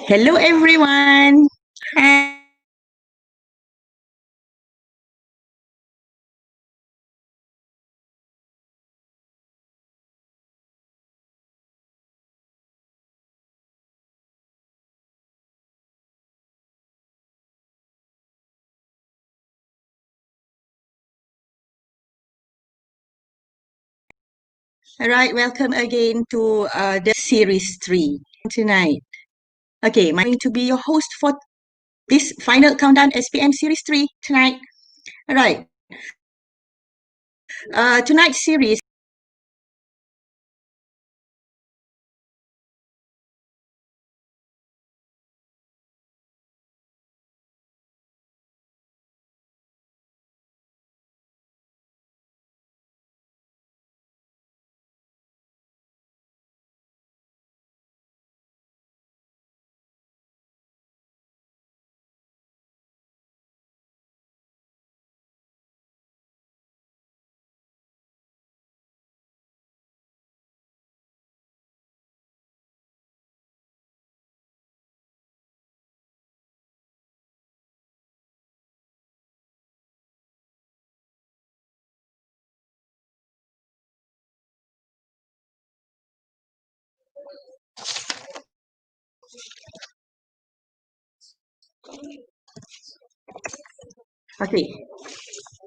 Hello, everyone. All right, welcome again to the series 3 tonight. Okay, I'm going to be your host for this final countdown SPM series 3 tonight. All right, tonight's series. Okay,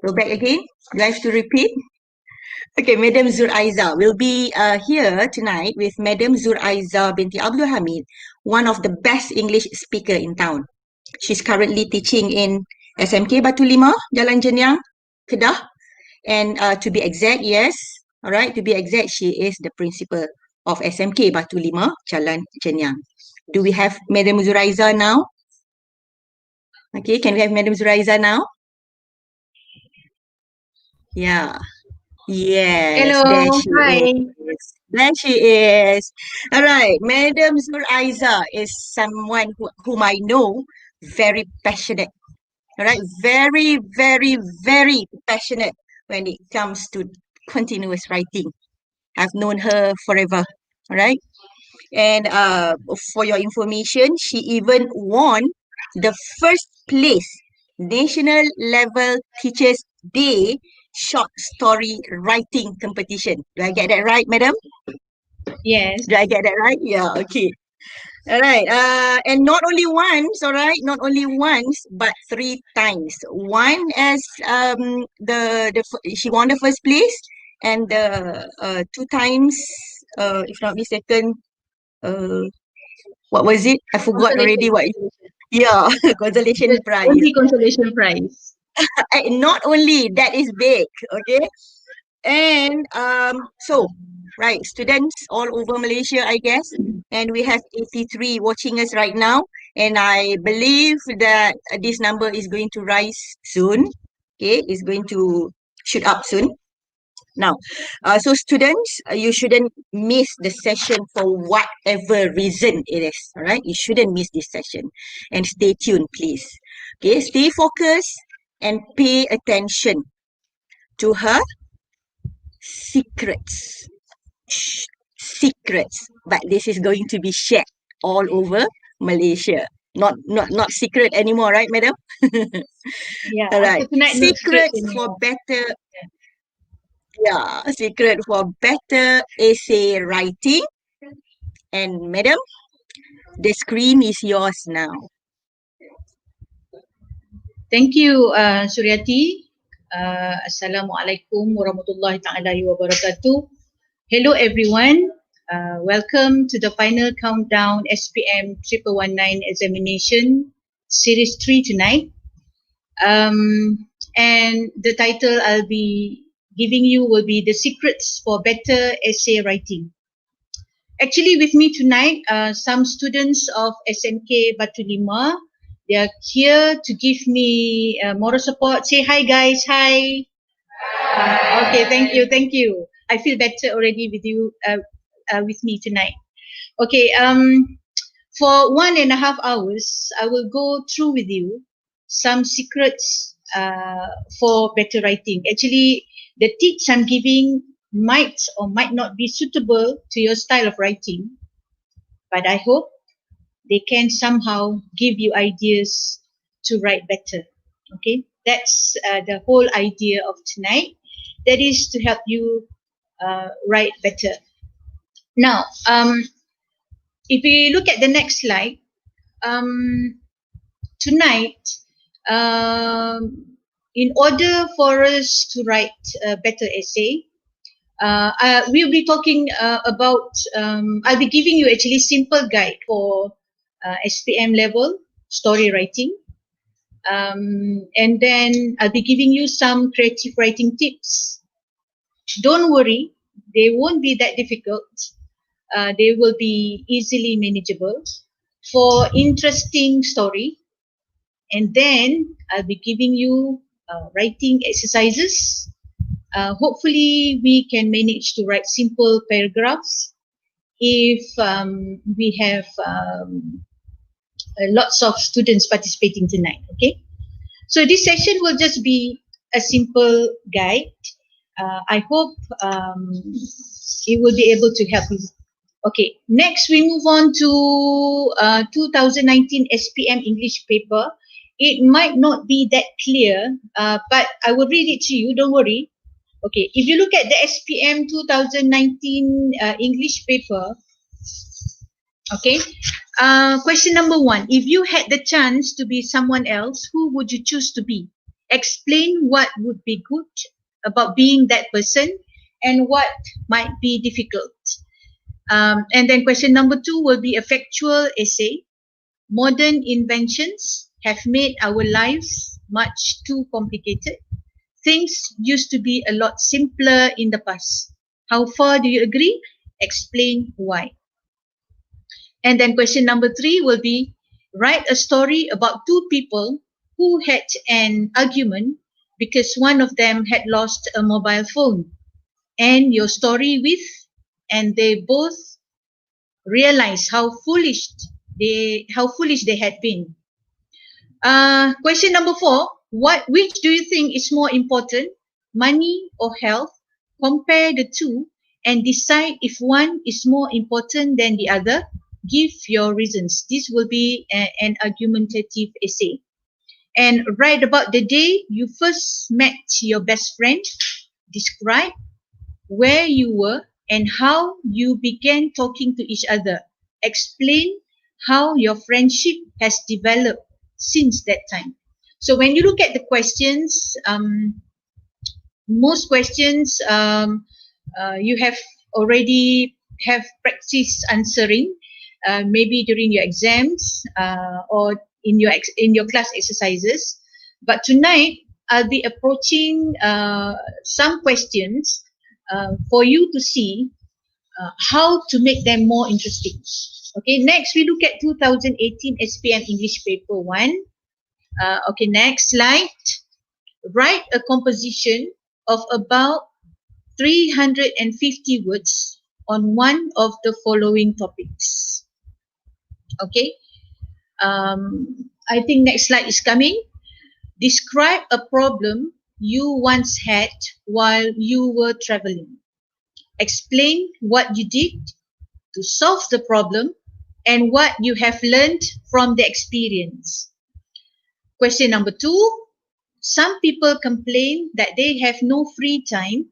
go back again. Do I have to repeat? Okay, Madam Zur'aiza will be here tonight with Madam Zur'aiza binti Abdul Hamid, one of the best English speaker in town. She's currently teaching in SMK Batu 5, Jalan Jenyang, Kedah. And to be exact, yes, all right, to be exact, she is the principal of SMK Batu 5, Jalan Jenyang. Do we have Madam Zur'aiza now? Okay, can we have Madam Zur'aiza now? Yeah. Yes, there Hello, she hi. is. There she is. All right, Madam Zur'aiza is someone whom I know very passionate. All right, very, very, very passionate when it comes to continuous writing. I've known her forever. All right, and for your information, she even won the first place national level Teachers Day short story writing competition. Do I get that right, madam? Yes. Do I get that right? Yeah, okay. All right. And not only once, all right, not only once, but 3 times. One as she won the first place, and the 2 times, if not mistaken, uh, what was it? I forgot already. Consolation. What? Yeah, consolation The prize. only consolation prize. Not only that is big, okay. And so, right, students all over Malaysia, I guess, and we have 83 watching us right now, and I believe that this number is going to rise soon. Okay, it's going to shoot up soon. Now, so students, you shouldn't miss the session for whatever reason it is. All right, you shouldn't miss this session, and stay tuned, please. Okay, stay focused and pay attention to her secrets. Shh, secrets, but this is going to be shared all over Malaysia. Not secret anymore, right, madam? Yeah, All after right. tonight, no secrets Secrets for anymore. better, yeah, secret for better essay writing. And madam, the screen is yours now. Thank you, Suryati. Assalamualaikum warahmatullahi ta'ala wabarakatuh. Hello, everyone. Welcome to the final countdown SPM 1119 examination series 3 tonight. And the title I'll be giving you will be The Secrets for Better Essay Writing. Actually, with me tonight, some students of SMK Batu 5. They are here to give me moral support. Say hi, guys. Hi. Okay, thank you. I feel better already with you, with me tonight. Okay. For 1.5 hours, I will go through with you some secrets for better writing. Actually, the tips I'm giving might or might not be suitable to your style of writing. but I hope they can somehow give you ideas to write better. Okay, that's the whole idea of tonight. That is to help you write better. Now, if we look at the next slide, tonight, in order for us to write a better essay, we'll be talking about, I'll be giving you actually simple guide for SPM level story writing. And then I'll be giving you some creative writing tips. Don't worry, they won't be that difficult. They will be easily manageable for interesting story. And then I'll be giving you writing exercises. Hopefully we can manage to write simple paragraphs if we have lots of students participating tonight. Okay, so this session will just be a simple guide. I hope it will be able to help you. Okay, next we move on to 2019 SPM English paper. It might not be that clear, but I will read it to you, don't worry. Okay, if you look at the SPM 2019 English paper, okay, question number 1, if you had the chance to be someone else, who would you choose to be? Explain what would be good about being that person and what might be difficult. And then question number 2 will be a factual essay. Modern inventions have made our lives much too complicated. Things used to be a lot simpler in the past. How far do you agree? Explain why. And then question number 3 will be, write a story about two people who had an argument because one of them had lost a mobile phone. And your story with, and they both realized how foolish they had been. Question number 4, which do you think is more important, money or health? Compare the two and decide if one is more important than the other. Give your reasons. This will be an argumentative essay. And write about the day you first met your best friend. Describe where you were and how you began talking to each other. Explain how your friendship has developed since that time. So when you look at the questions, most questions you have already have practiced answering, maybe during your exams or in your class exercises. But tonight I'll be approaching some questions for you to see how to make them more interesting. Okay, next we look at 2018 SPM English paper 1. Okay, next slide. Write a composition of about 350 words on one of the following topics. Okay, I think next slide is coming. Describe a problem you once had while you were traveling. Explain what you did to solve the problem and what you have learned from the experience. Question number 2. Some people complain that they have no free time.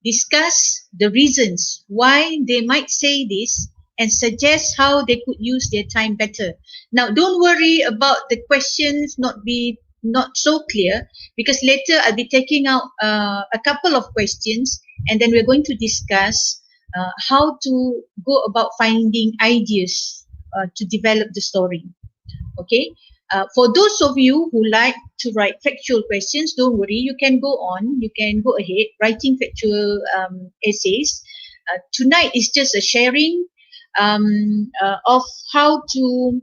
Discuss the reasons why they might say this and suggest how they could use their time better. Now, don't worry about the questions not so clear, because later I'll be taking out a couple of questions and then we're going to discuss how to go about finding ideas to develop the story. Okay. For those of you who like to write factual questions, don't worry, you can go on, you can go ahead writing factual essays. Tonight is just a sharing of how to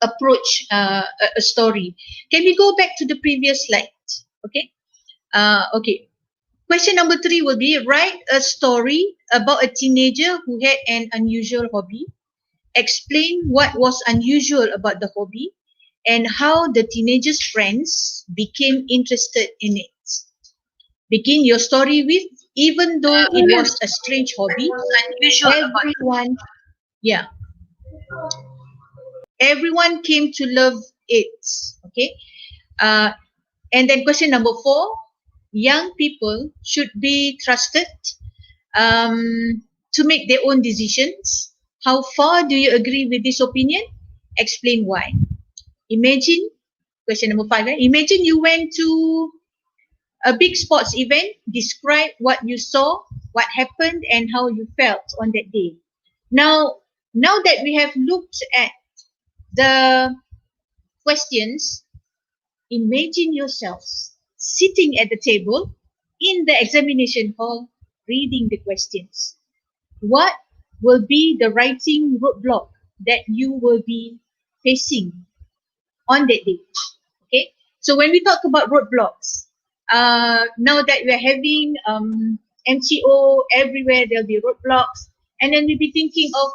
approach a story. Can we go back to the previous slide? Okay. Okay. Question number 3 will be, write a story about a teenager who had an unusual hobby. Explain what was unusual about the hobby and how the teenager's friends became interested in it. Begin your story with, even though it was a strange hobby, everyone, yeah, Everyone came to love it. Okay. And then question number 4, young people should be trusted to make their own decisions. How far do you agree with this opinion? Explain why. Imagine, question number 5, imagine you went to a big sports event. Describe what you saw, what happened, and how you felt on that day. Now that we have looked at the questions, imagine yourselves sitting at the table in the examination hall reading the questions. What will be the writing roadblock that you will be facing on that day? Okay, so when we talk about roadblocks, now that we're having MCO everywhere, there'll be roadblocks, and then we'll be thinking of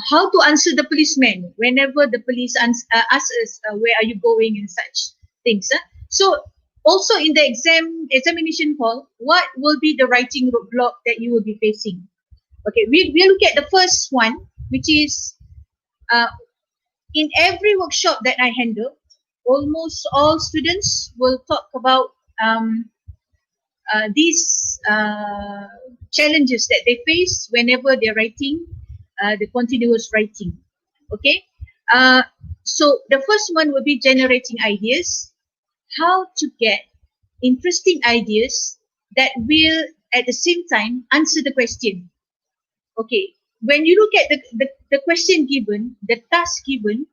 how to answer the policeman whenever the police ask us where are you going and such things. So also in the examination hall, what will be the writing roadblock that you will be facing? Okay, we'll look at the first one, which is in every workshop that I handle, almost all students will talk about these challenges that they face whenever they're writing the continuous writing. Okay, so the first one will be generating ideas. How to get interesting ideas that will at the same time answer the question. Okay, when you look at the question given, the task given,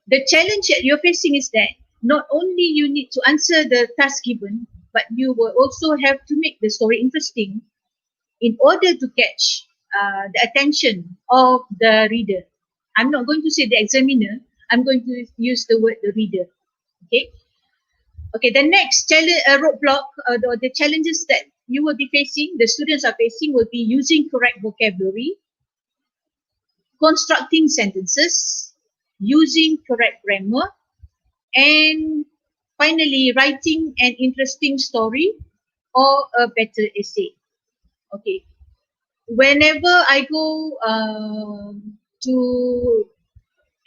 the challenge that you're facing is that not only you need to answer the task given, but you will also have to make the story interesting in order to catch the attention of the reader. I'm not going to say the examiner, I'm going to use the word the reader. Okay. Okay, the next roadblock, or the challenges that you will be facing, the students are facing, will be using correct vocabulary, constructing sentences, using correct grammar, and finally writing an interesting story or a better essay. Okay, whenever I go to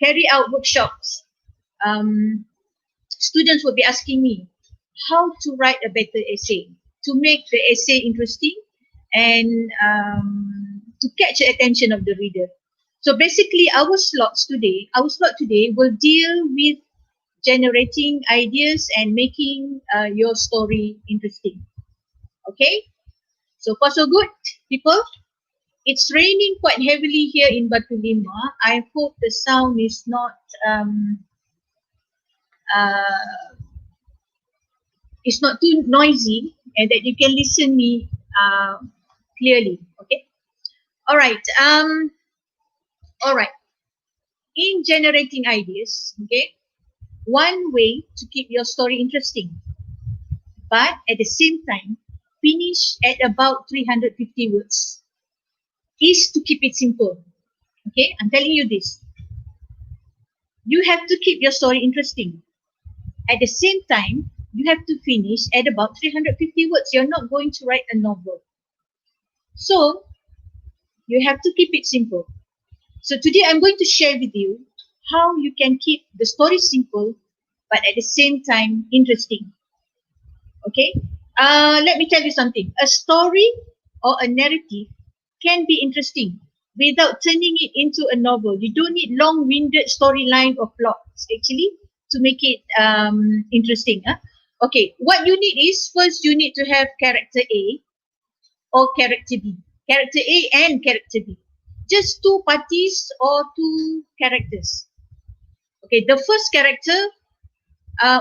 carry out workshops, students will be asking me how to write a better essay, to make the essay interesting and to catch the attention of the reader. So basically our slot today will deal with generating ideas and making your story interesting. Okay, so far so good, people. It's raining quite heavily here in Batu Lima. I hope the sound is not it's not too noisy and that you can listen me clearly. Okay. All right. All right. In generating ideas, okay, one way to keep your story interesting, but at the same time finish at about 350 words, is to keep it simple. Okay, I'm telling you this. You have to keep your story interesting. At the same time, you have to finish at about 350 words. You're not going to write a novel. So, you have to keep it simple. So today I'm going to share with you how you can keep the story simple, but at the same time interesting. Okay, let me tell you something. A story or a narrative can be interesting without turning it into a novel. You don't need long-winded storyline or plots actually to make it interesting. Okay, what you need is, first you need to have character A or character B. Character A and character B. Just two parties or two characters. Okay, the first character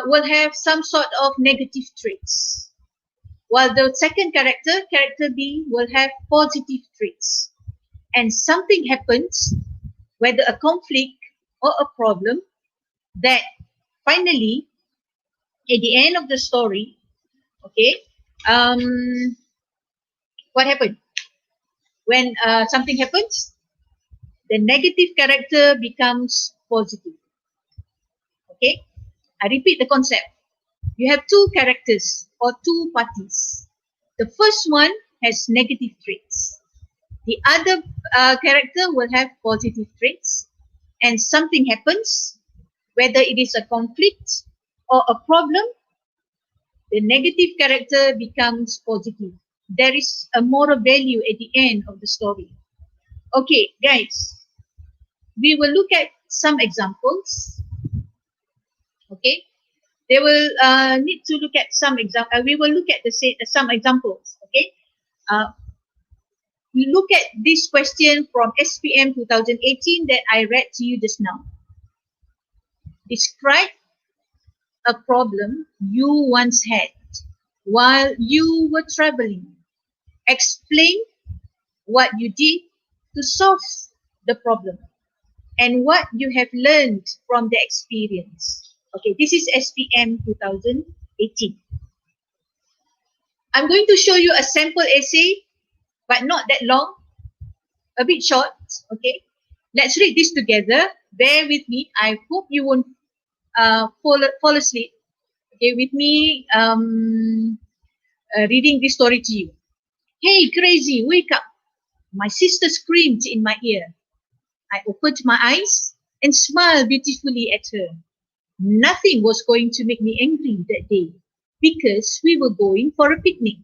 will have some sort of negative traits, while the second character, character B, will have positive traits. And something happens, whether a conflict or a problem, that finally, at the end of the story, okay, what happened? When something happens, the negative character becomes positive. Okay, I repeat the concept. You have two characters or two parties. The first one has negative traits. The other character will have positive traits, and something happens, whether it is a conflict or a problem, the negative character becomes positive. There is a moral value at the end of the story. Okay, guys, we will look at some examples. Okay, they will need to look at some example. We will look at some examples. Okay, uh, look at this question from SPM 2018 that I read to you just now. Describe a problem you once had while you were traveling. Explain what you did to solve the problem and what you have learned from the experience. Okay, this is SPM 2018. I'm going to show you a sample essay, but not that long, a bit short. Okay, let's read this together. Bear with me. I hope you won't fall asleep. Okay, with me reading this story to you. Hey, crazy, wake up. My sister screamed in my ear. I opened my eyes and smiled beautifully at her. Nothing was going to make me angry that day because we were going for a picnic.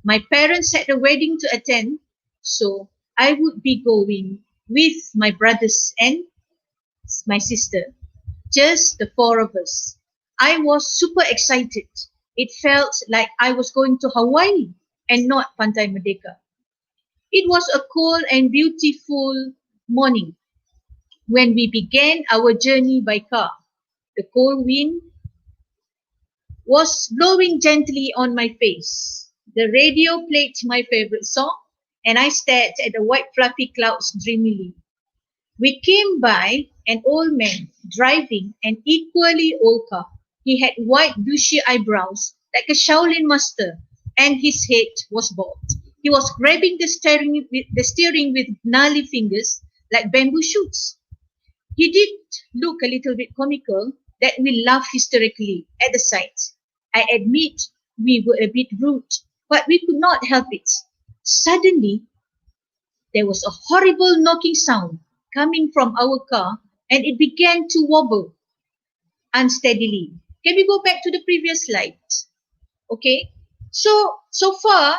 My parents had a wedding to attend, so I would be going with my brothers and my sister. Just the four of us. I was super excited. It felt like I was going to Hawaii and not Pantai Merdeka. It was a cold and beautiful morning when we began our journey by car. The cold wind was blowing gently on my face. The radio played my favorite song, and I stared at the white fluffy clouds dreamily. We came by an old man driving an equally old car. He had white bushy eyebrows like a Shaolin master, and his head was bald. He was grabbing the steering with gnarly fingers like bamboo shoots. He did look a little bit comical that we laughed hysterically at the sight. I admit we were a bit rude, but we could not help it. Suddenly, there was a horrible knocking sound coming from our car, and it began to wobble unsteadily. Can we go back to the previous slide? Okay. So far,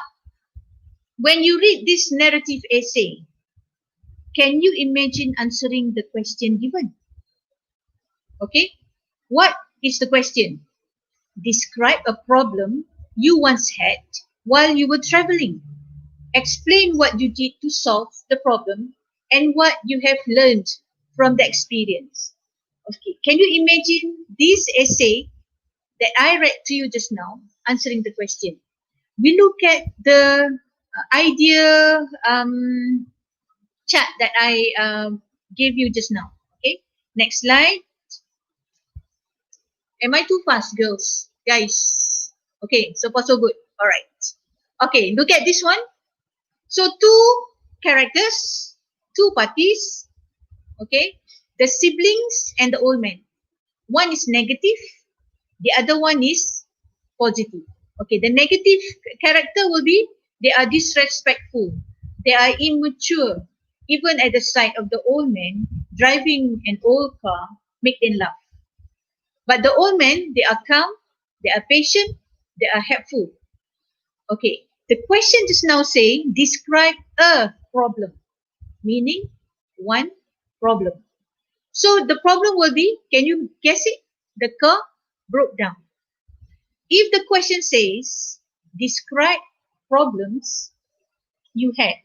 when you read this narrative essay, can you imagine answering the question given? Okay. What is the question? Describe a problem you once had while you were traveling. Explain what you did to solve the problem and what you have learned from the experience. Okay, can you imagine this essay that I read to you just now, answering the question? We look at the idea chat that I gave you just now. Okay, next slide. Am I too fast, girls? Guys? Okay, so far so good. All right. Okay, look at this one. So two characters, two parties. Okay, the siblings and the old man. One is negative, the other one is positive. Okay, the negative character will be they are disrespectful, they are immature. Even at the sight of the old man driving an old car, make them laugh. But the old men, they are calm, they are patient, they are helpful. Okay, the question just now saying describe a problem, meaning one problem. So the problem will be, can you guess it? The car broke down. If the question says describe problems you had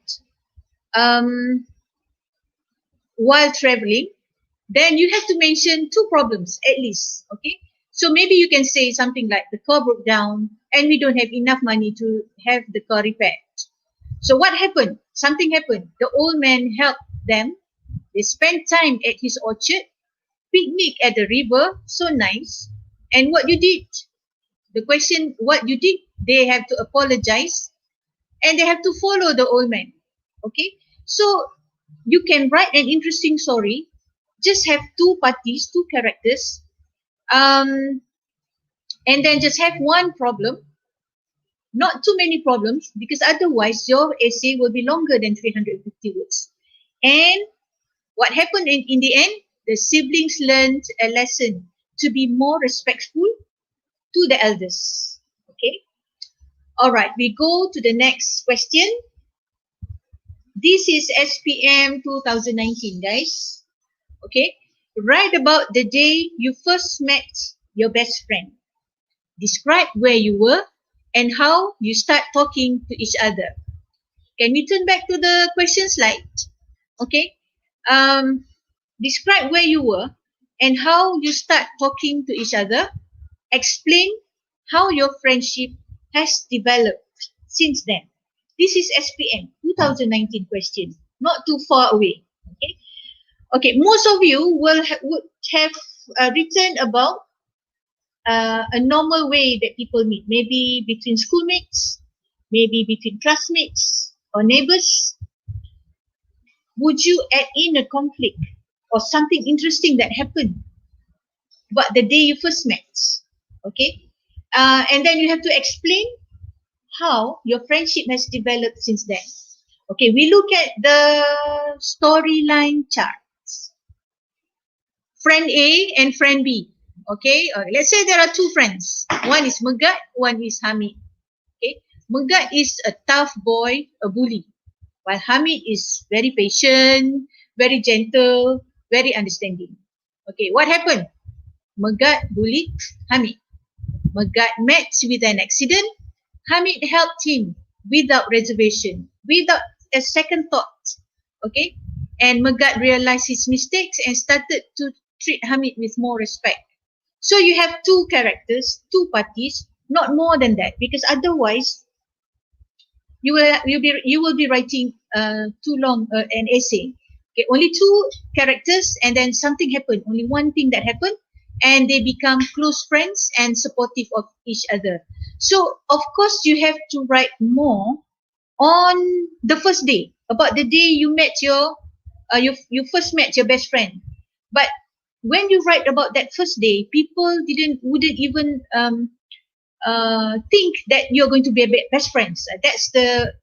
while traveling, then you have to mention two problems at least. Okay, so maybe you can say something like the car broke down and we don't have enough money to have the car repaired. So what happened? Something happened. The old man helped them. They spent time at his orchard, picnic at the river, so nice. And what you did? The question, what you did? They have to apologize and they have to follow the old man. Okay, so you can write an interesting story. Just have two parties, two characters, and then just have one problem, not too many problems, because otherwise your essay will be longer than 350 words. And what happened in the end? The siblings learned a lesson to be more respectful to the elders. Okay. All right. We go to the next question. This is SPM 2019, guys. Okay. Write about the day you first met your best friend. Describe where you were and how you start talking to each other. Can we turn back to the question slide? Okay. Describe where you were and how you start talking to each other. Explain how your friendship has developed since then. This is SPM 2019 question, not too far away. Okay. Okay. Most of you would have written about a normal way that people meet, maybe between schoolmates, maybe between classmates or neighbors. Would you add in a conflict or something interesting that happened about the day you first met? Okay. And then you have to explain how your friendship has developed since then. Okay, we look at the storyline charts. Friend A and friend B. Okay, let's say there are two friends. One is Megat, one is Hamid. Okay, Megat is a tough boy, a bully, while Hamid is very patient, very gentle, very understanding. Okay, what happened? Megat bullied Hamid. Megat met with an accident. Hamid helped him without reservation, without a second thought. Okay, and Megat realized his mistakes and started to treat Hamid with more respect. So you have two characters, two parties, not more than that, because otherwise you will be writing too long an essay. Okay, only two characters, and then something happened. Only one thing that happened, and they become close friends and supportive of each other. So of course you have to write more on the first day, about the day you met you first met your best friend. But when you write about that first day, people wouldn't even think that you're going to be best friends. That's the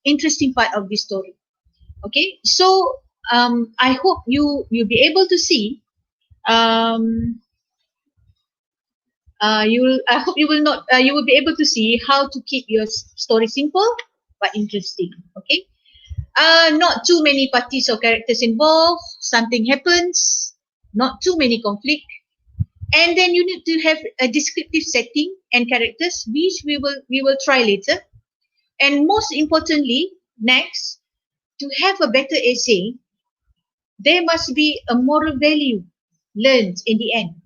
interesting part of this story. Okay, so I hope you'll be able to see. I hope you will not. You will be able to see how to keep your story simple but interesting. Okay. Not too many parties or characters involved. Something happens. Not too many conflict. And then you need to have a descriptive setting and characters, which we will try later. And most importantly, next, to have a better essay, there must be a moral value learned in the end.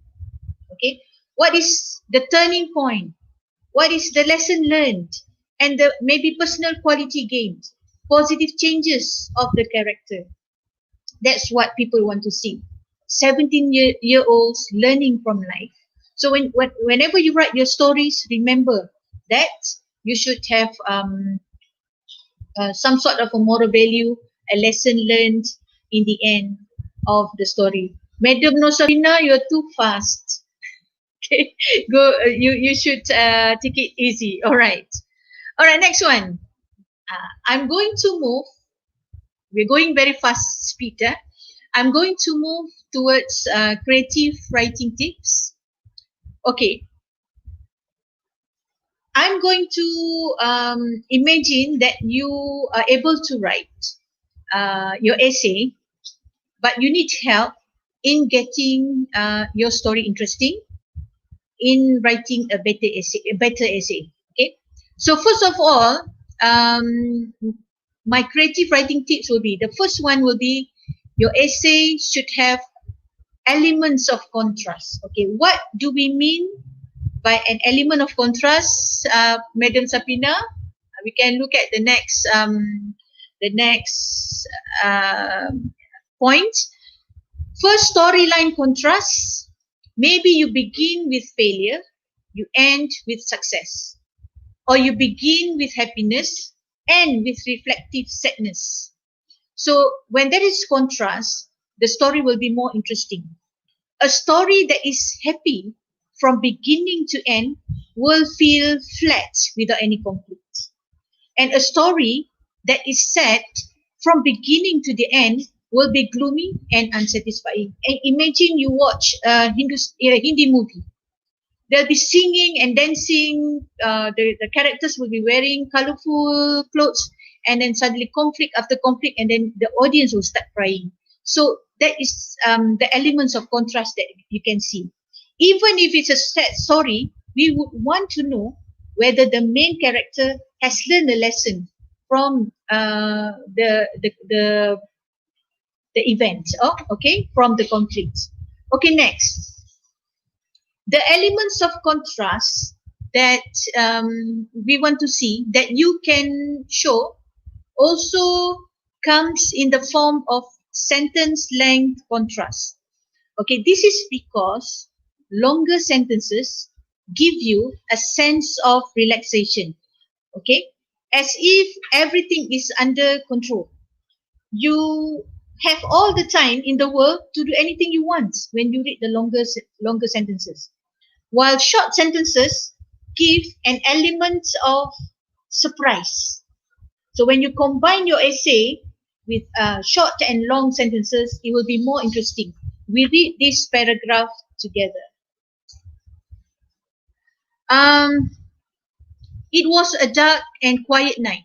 Okay, what is the turning point? What is the lesson learned? And the maybe personal quality gained, positive changes of the character. That's what people want to see. 17-year-olds learning from life. So whenever you write your stories, remember that you should have some sort of a moral value, a lesson learned in the end of the story. Madam Nosarina, you're too fast. Okay, go. You should take it easy. All right. Next one. I'm going to move. We're going very fast speed. I'm going to move towards creative writing tips. Okay. I'm going to imagine that you are able to write your essay, but you need help in getting your story interesting, in writing a better essay. Okay. So first of all, my creative writing tips will be, the first one will be, your essay should have elements of contrast. Okay, what do we mean by an element of contrast, Madam Sapina? We can look at the next point. First, storyline contrast. Maybe you begin with failure, you end with success, or you begin with happiness, end with reflective sadness. So when there is contrast, the story will be more interesting. A story that is happy from beginning to end will feel flat without any conflict. And a story that is sad from beginning to the end will be gloomy and unsatisfying. And imagine you watch a Hindi movie. They'll be singing and dancing. The characters will be wearing colorful clothes, and then suddenly conflict after conflict, and then the audience will start crying. So that is the elements of contrast that you can see. Even if it's a sad story, we would want to know whether the main character has learned a lesson from the event. Oh, okay, from the conflict. Okay, next. The elements of contrast that we want to see that you can show also comes in the form of sentence length contrast. Okay, this is because longer sentences give you a sense of relaxation. Okay, as if everything is under control. You have all the time in the world to do anything you want when you read the longer sentences. While short sentences give an element of surprise. So when you combine your essay with short and long sentences, it will be more interesting. We read this paragraph together. It was a dark and quiet night,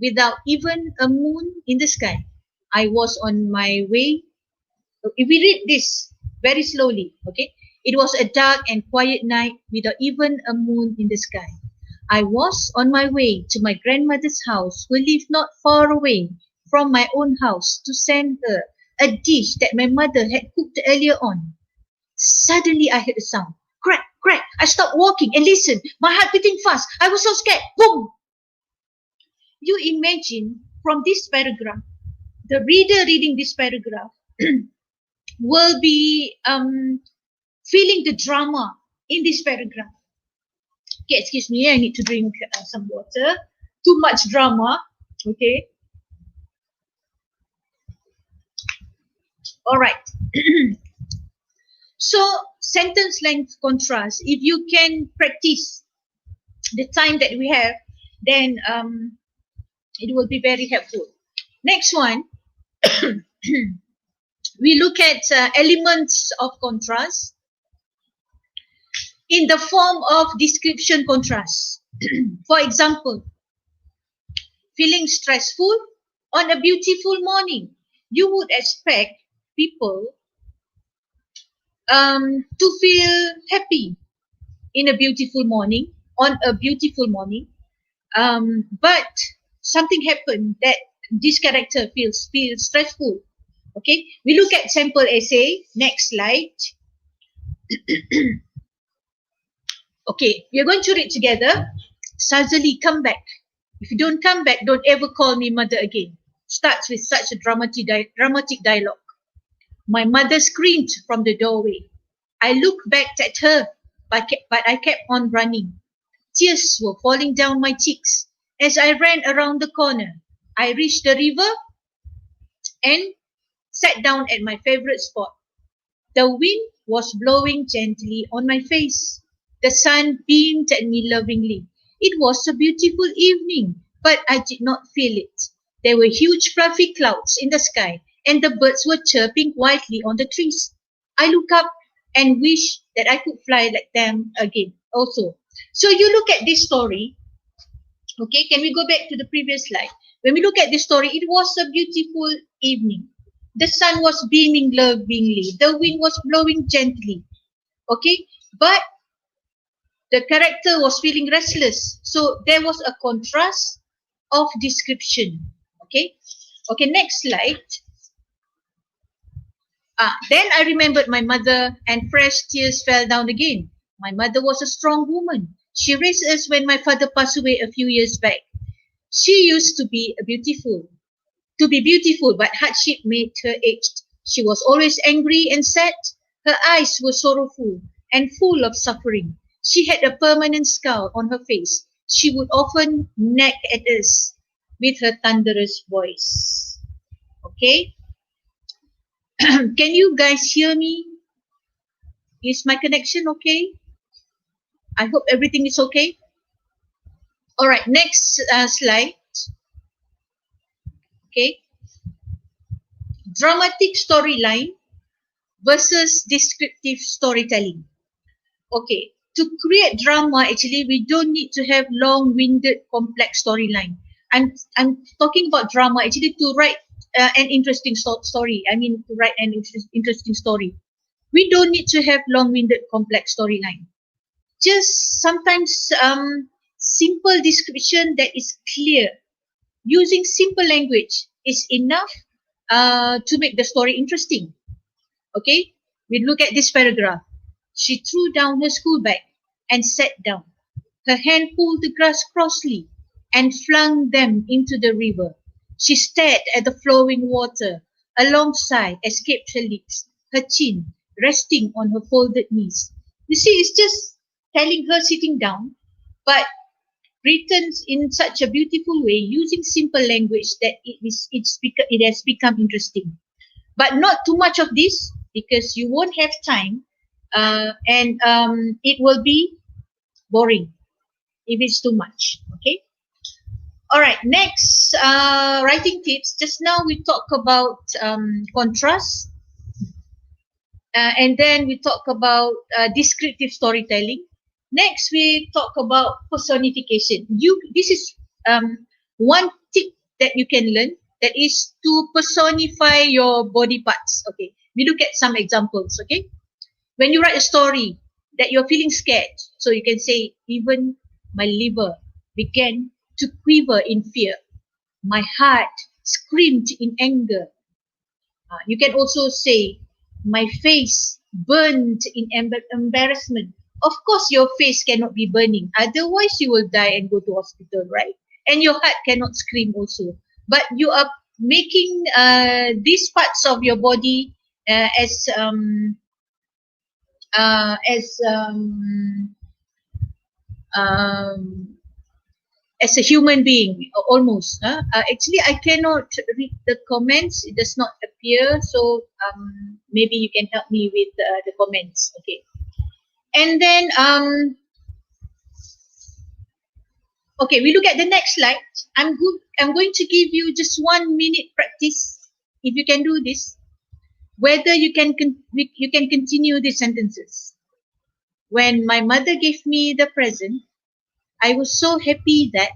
without even a moon in the sky. I was on my way. If we read this very slowly, okay? It was a dark and quiet night without even a moon in the sky. I was on my way to my grandmother's house, who lived not far away from my own house, to send her a dish that my mother had cooked earlier on. Suddenly I heard a sound. Crack, crack. I stopped walking and listened. My heart beating fast. I was so scared. Boom! You imagine from this paragraph, the reader reading this paragraph will be feeling the drama in this paragraph. Okay, excuse me, I need to drink some water. Too much drama. Okay. All right. So, sentence length contrast, if you can practice the time that we have, then it will be very helpful. Next one, we look at elements of contrast in the form of description contrast. For example, feeling stressful on a beautiful morning. You would expect people to feel happy in a beautiful morning, on a beautiful morning. But something happened that this character feels stressful. Okay, we look at sample essay. Next slide. Okay, we are going to read together. Sazali, come back. If you don't come back, don't ever call me mother again. Starts with such a dramatic dialogue. My mother screamed from the doorway. I looked back at her, but I kept on running. Tears were falling down my cheeks as I ran around the corner. I reached the river and sat down at my favorite spot. The wind was blowing gently on my face. The sun beamed at me lovingly. It was a beautiful evening, but I did not feel it. There were huge fluffy clouds in the sky, and the birds were chirping wildly on the trees. I looked up and wished that I could fly like them again also. So you look at this story. Okay, can we go back to the previous slide? When we look at this story, it was a beautiful evening. The sun was beaming lovingly. The wind was blowing gently. Okay, but the character was feeling restless. So there was a contrast of description. Okay, okay, next slide. Then I remembered my mother and fresh tears fell down again. My mother was a strong woman. She raised us when my father passed away a few years back. She used to be beautiful, but hardship made her aged. She was always angry and sad. Her eyes were sorrowful and full of suffering. She had a permanent scowl on her face. She would often nag at us with her thunderous voice. Okay? Can you guys hear me? Is my connection okay? I hope everything is okay. All right, next slide. Okay. dramatic storyline versus descriptive storytelling. Okay, to create drama, actually, we don't need to have long-winded, complex storyline. I'm talking about drama, actually, to write an interesting story. I mean, to write an interesting story. We don't need to have long-winded, complex storyline. Just sometimes simple description that is clear. Using simple language is enough to make the story interesting. Okay, we look at this paragraph. She threw down her school bag and sat down. Her hand pulled the grass crossly and flung them into the river. She stared at the flowing water. A long sigh escaped her lips, her chin resting on her folded knees. You see, it's just telling her sitting down, but written in such a beautiful way, using simple language that it has become interesting. But not too much of this, because you won't have time, and it will be boring if it's too much. Okay. All right. Next, writing tips. Just now we talk about contrast, and then we talk about descriptive storytelling. Next, we talk about personification. This is one tip that you can learn, that is to personify your body parts. Okay, we look at some examples. Okay, when you write a story that you're feeling scared, so you can say, even my liver began to quiver in fear. My heart screamed in anger. You can also say, my face burned in embarrassment. Of course, your face cannot be burning. Otherwise, you will die and go to hospital, right? And your heart cannot scream also. But you are making these parts of your body as as um, as a human being, almost. Actually, I cannot read the comments. It does not appear. So maybe you can help me with the comments. Okay. And then, okay, we look at the next slide. I'm going to give you just 1 minute practice. If you can do this, whether you can continue these sentences. When my mother gave me the present, I was so happy that.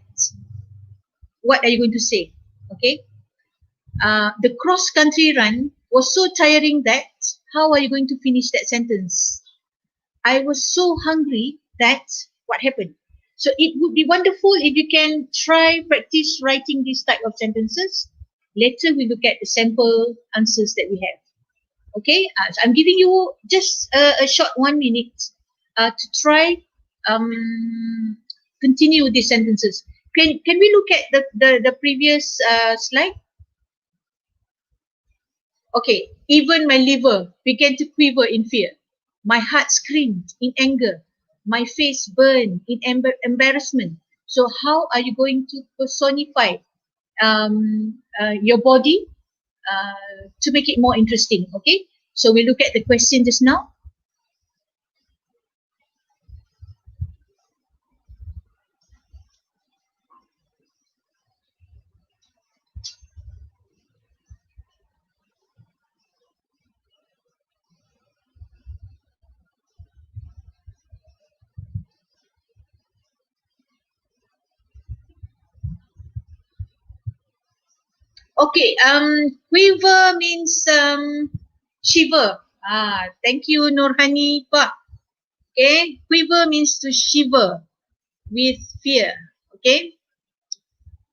What are you going to say? Okay. The cross-country run was so tiring that. How are you going to finish that sentence? I was so hungry that. What happened? So it would be wonderful if you can practice writing these type of sentences. Later we look at the sample answers that we have. Okay. So I'm giving you just a short 1 minute to try continue these sentences. Can we look at the previous slide? Okay, even my liver began to quiver in fear. My heart screamed in anger. My face burned in embarrassment. So how are you going to personify your body to make it more interesting? Okay, so we look at the question just now. Okay, quiver means shiver. Thank you, Nurhani. Okay, quiver means to shiver with fear. Okay,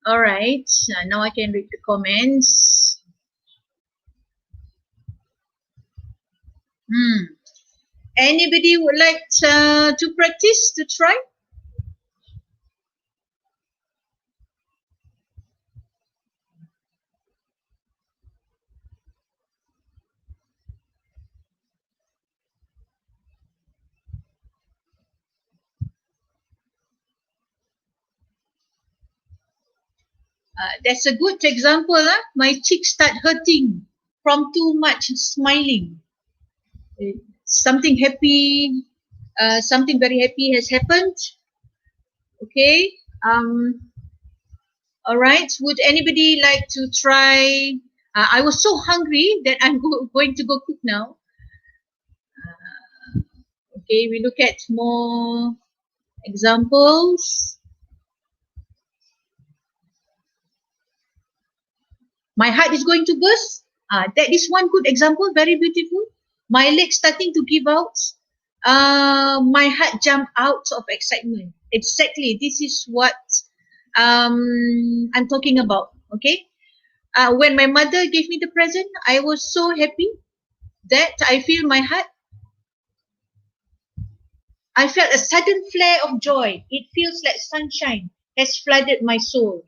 all right. Now I can read the comments. Anybody would like to practice, to try? That's a good example. My cheeks start hurting from too much smiling. Something happy, something very happy has happened. Okay. All right. Would anybody like to try I was so hungry that I'm going to go cook now. Okay, we look at more examples. My heart is going to burst. That is one good example, very beautiful. My legs starting to give out. My heart jumped out of excitement. Exactly, this is what I'm talking about. Okay, when my mother gave me the present, I was so happy that I feel my heart. I felt a sudden flare of joy. It feels like sunshine has flooded my soul.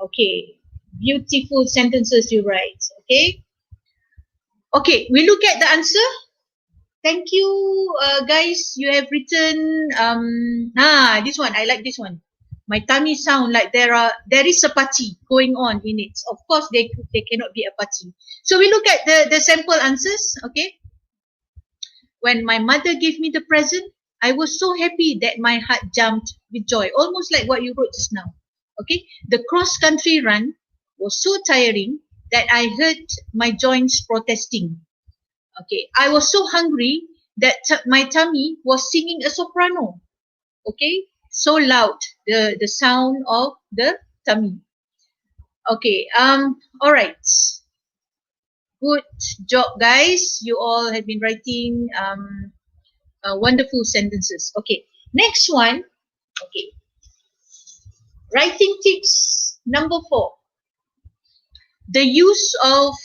Okay, beautiful sentences you write. Okay, okay, we look at the answer. Thank you, guys. You have written this one. I like this one. My tummy sound like there is a party going on in it. Of course, they cannot be a party. So we look at the sample answers. Okay. When my mother gave me the present, I was so happy that my heart jumped with joy, almost like what you wrote just now. Okay. The cross country run was so tiring that I heard my joints protesting. Okay, I was so hungry that my tummy was singing a soprano. Okay, so loud, the sound of the tummy. Okay, all right. Good job, guys. You all have been writing wonderful sentences. Okay, next one. Okay, writing tips number 4. The use of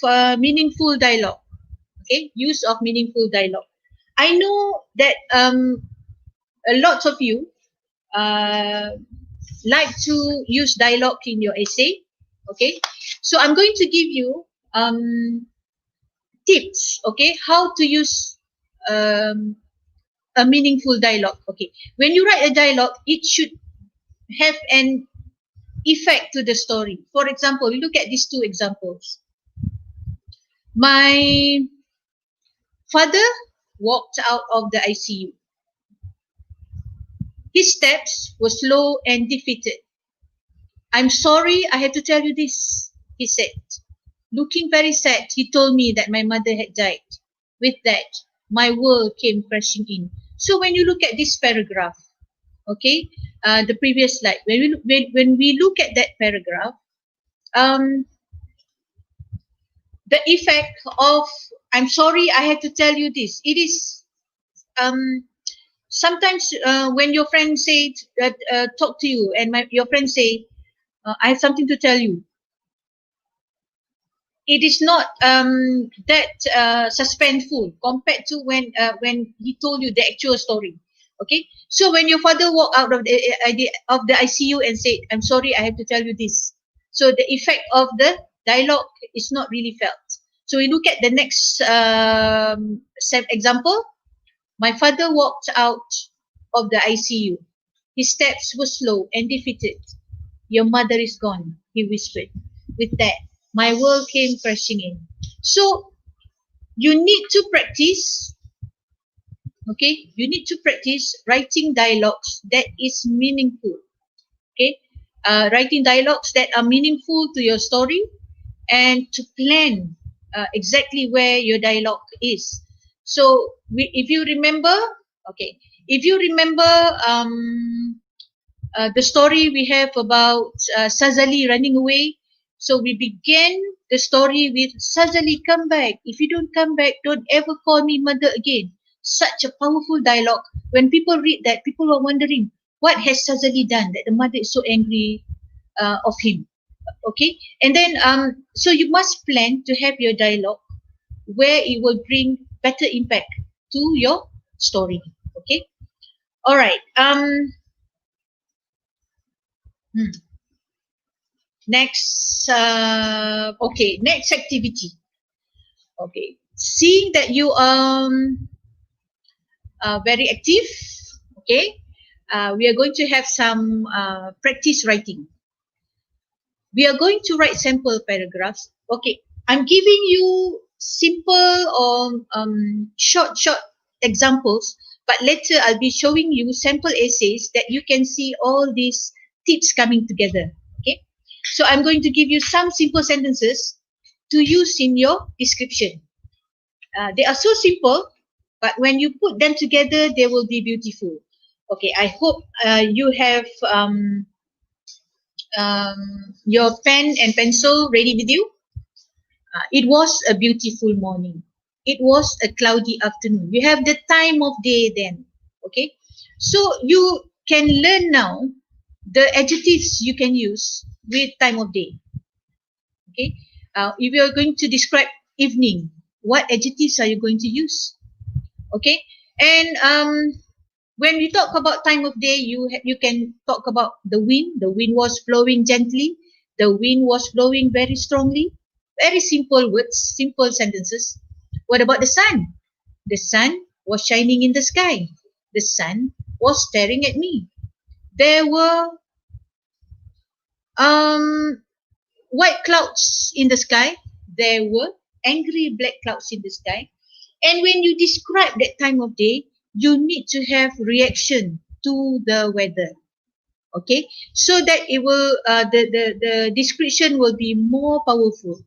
meaningful dialogue. Okay, use of meaningful dialogue. I know that a lot of you like to use dialogue in your essay. Okay, so I'm going to give you tips. Okay, how to use a meaningful dialogue. Okay, when you write a dialogue, it should have an effect to the story. For example, we look at these two examples. My father walked out of the ICU. His steps were slow and defeated. I'm sorry I had to tell you this, he said. Looking very sad, he told me that my mother had died. With that, my world came crashing in. So when you look at this paragraph, okay, the previous slide, when we look at that paragraph, the effect of I'm sorry I had to tell you this, it is sometimes when your friend say talk to you and your friend say I have something to tell you, it is not that suspenseful compared to when he told you the actual story. Okay, so when your father walked out of the ICU and said, I'm sorry I have to tell you this, so the effect of the dialogue is not really felt. So we look at the next example. My father walked out of the ICU. His steps were slow and defeated. Your mother is gone, he whispered. With that, my world came crashing in. So you need to practice, okay? You need to practice writing dialogues that is meaningful, okay? Writing dialogues that are meaningful to your story and to plan exactly where your dialogue is. So if you remember, okay, if you remember the story we have about Sazali running away. So we began the story with Sazali, come back. If you don't come back, don't ever call me mother again. Such a powerful dialogue. When people read that, people are wondering, what has Sazali done that the mother is so angry of him? Okay, and then so you must plan to have your dialogue where it will bring better impact to your story. Okay, all right. Next, okay, next activity. Okay, seeing that you are very active, okay, we are going to have some practice writing. We are going to write sample paragraphs. Okay, I'm giving you simple or short examples, but later I'll be showing you sample essays that you can see all these tips coming together. Okay, so I'm going to give you some simple sentences to use in your description. They are so simple, but when you put them together, they will be beautiful. Okay, I hope you have your pen and pencil ready with you. It was a beautiful morning. It was a cloudy afternoon. You have the time of day then. Okay, so you can learn now the adjectives you can use with time of day. Okay, if you are going to describe evening, what adjectives are you going to use? Okay, and when we talk about time of day, you can talk about the wind. The wind was blowing gently. The wind was blowing very strongly. Very simple words, simple sentences. What about the sun? The sun was shining in the sky. The sun was staring at me. There were um white clouds in the sky. There were angry black clouds in the sky. And when you describe that time of day, you need to have reaction to the weather. Okay, so that it will the description will be more powerful.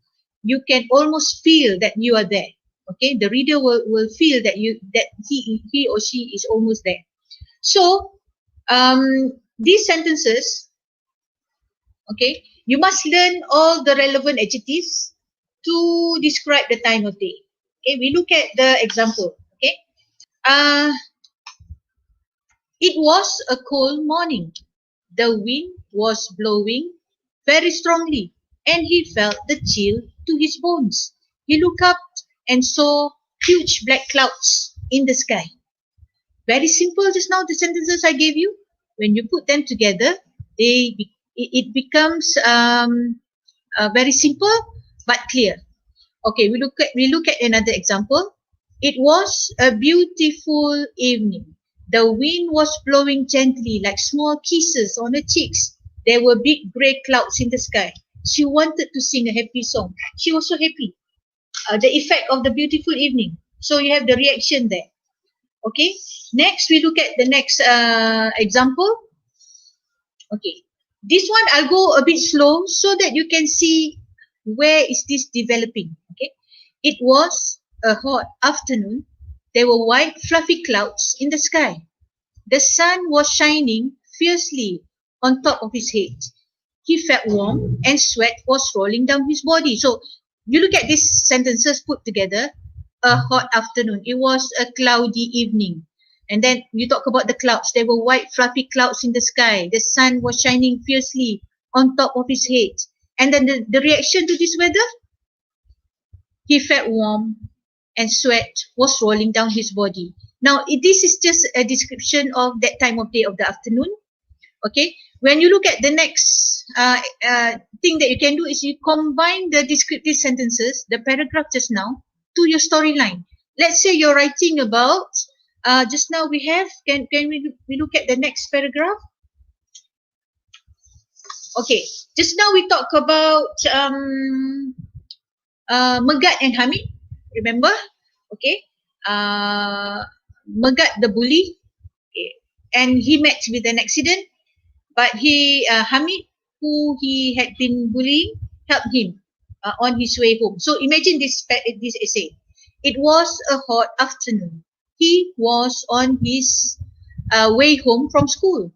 You can almost feel that you are there. Okay, the reader will feel that he or she is almost there. So these sentences, okay, you must learn all the relevant adjectives to describe the time of day. Okay, we look at the example. Okay, uh, it was a cold morning. The wind was blowing very strongly, and he felt the chill to his bones. He looked up and saw huge black clouds in the sky. Very simple just now, the sentences I gave you. When you put them together, it becomes very simple but clear. Okay, we look at another example. It was a beautiful evening. The wind was blowing gently like small kisses on her cheeks. There were big grey clouds in the sky. She wanted to sing a happy song. She was so happy. The effect of the beautiful evening. So you have the reaction there. Okay. Next, we look at the next example. Okay. This one I'll go a bit slow so that you can see where is this developing. Okay. It was a hot afternoon. There were white fluffy clouds in the sky. The sun was shining fiercely on top of his head. He felt warm and sweat was rolling down his body. So you look at these sentences put together. A hot afternoon. It was a cloudy evening. And then you talk about the clouds. There were white fluffy clouds in the sky. The sun was shining fiercely on top of his head. And then the reaction to this weather? He felt warm and sweat was rolling down his body. Now, this is just a description of that time of day of the afternoon. Okay. When you look at the next thing that you can do is you combine the descriptive sentences, the paragraph just now, to your storyline. Let's say you're writing about, just now we have, can we look at the next paragraph? Okay. Just now we talk about Megat and Hamid. Remember? Okay. Megat the bully. Okay. And he met with an accident. But Hamid, who he had been bullying, helped him on his way home. So imagine this essay. It was a hot afternoon. He was on his way home from school.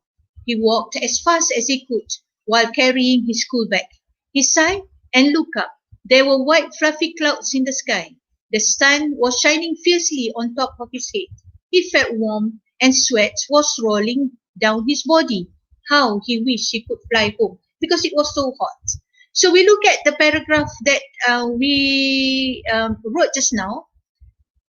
He walked as fast as he could while carrying his school bag. He sighed and looked up. There were white fluffy clouds in the sky. The sun was shining fiercely on top of his head. He felt warm and sweat was rolling down his body. How he wished he could fly home because it was so hot. So we look at the paragraph that we wrote just now.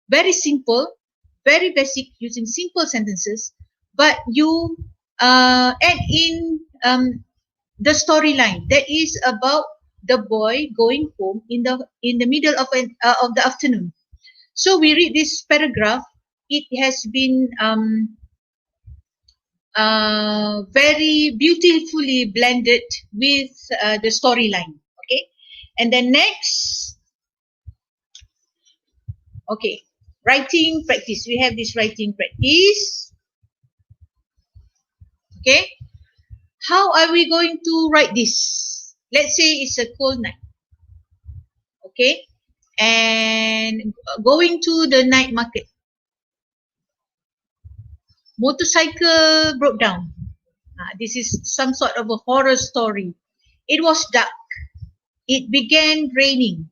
Very simple, very basic, using simple sentences, but you add in the storyline that is about the boy going home in the middle of the afternoon. So we read this paragraph. It has been very beautifully blended with the storyline. Okay, and then next, okay, writing practice. We have this writing practice. Okay, how are we going to write this? Let's say it's a cold night. Okay, and going to the night market. Motorcycle broke down. This is some sort of a horror story. It was dark. It began raining,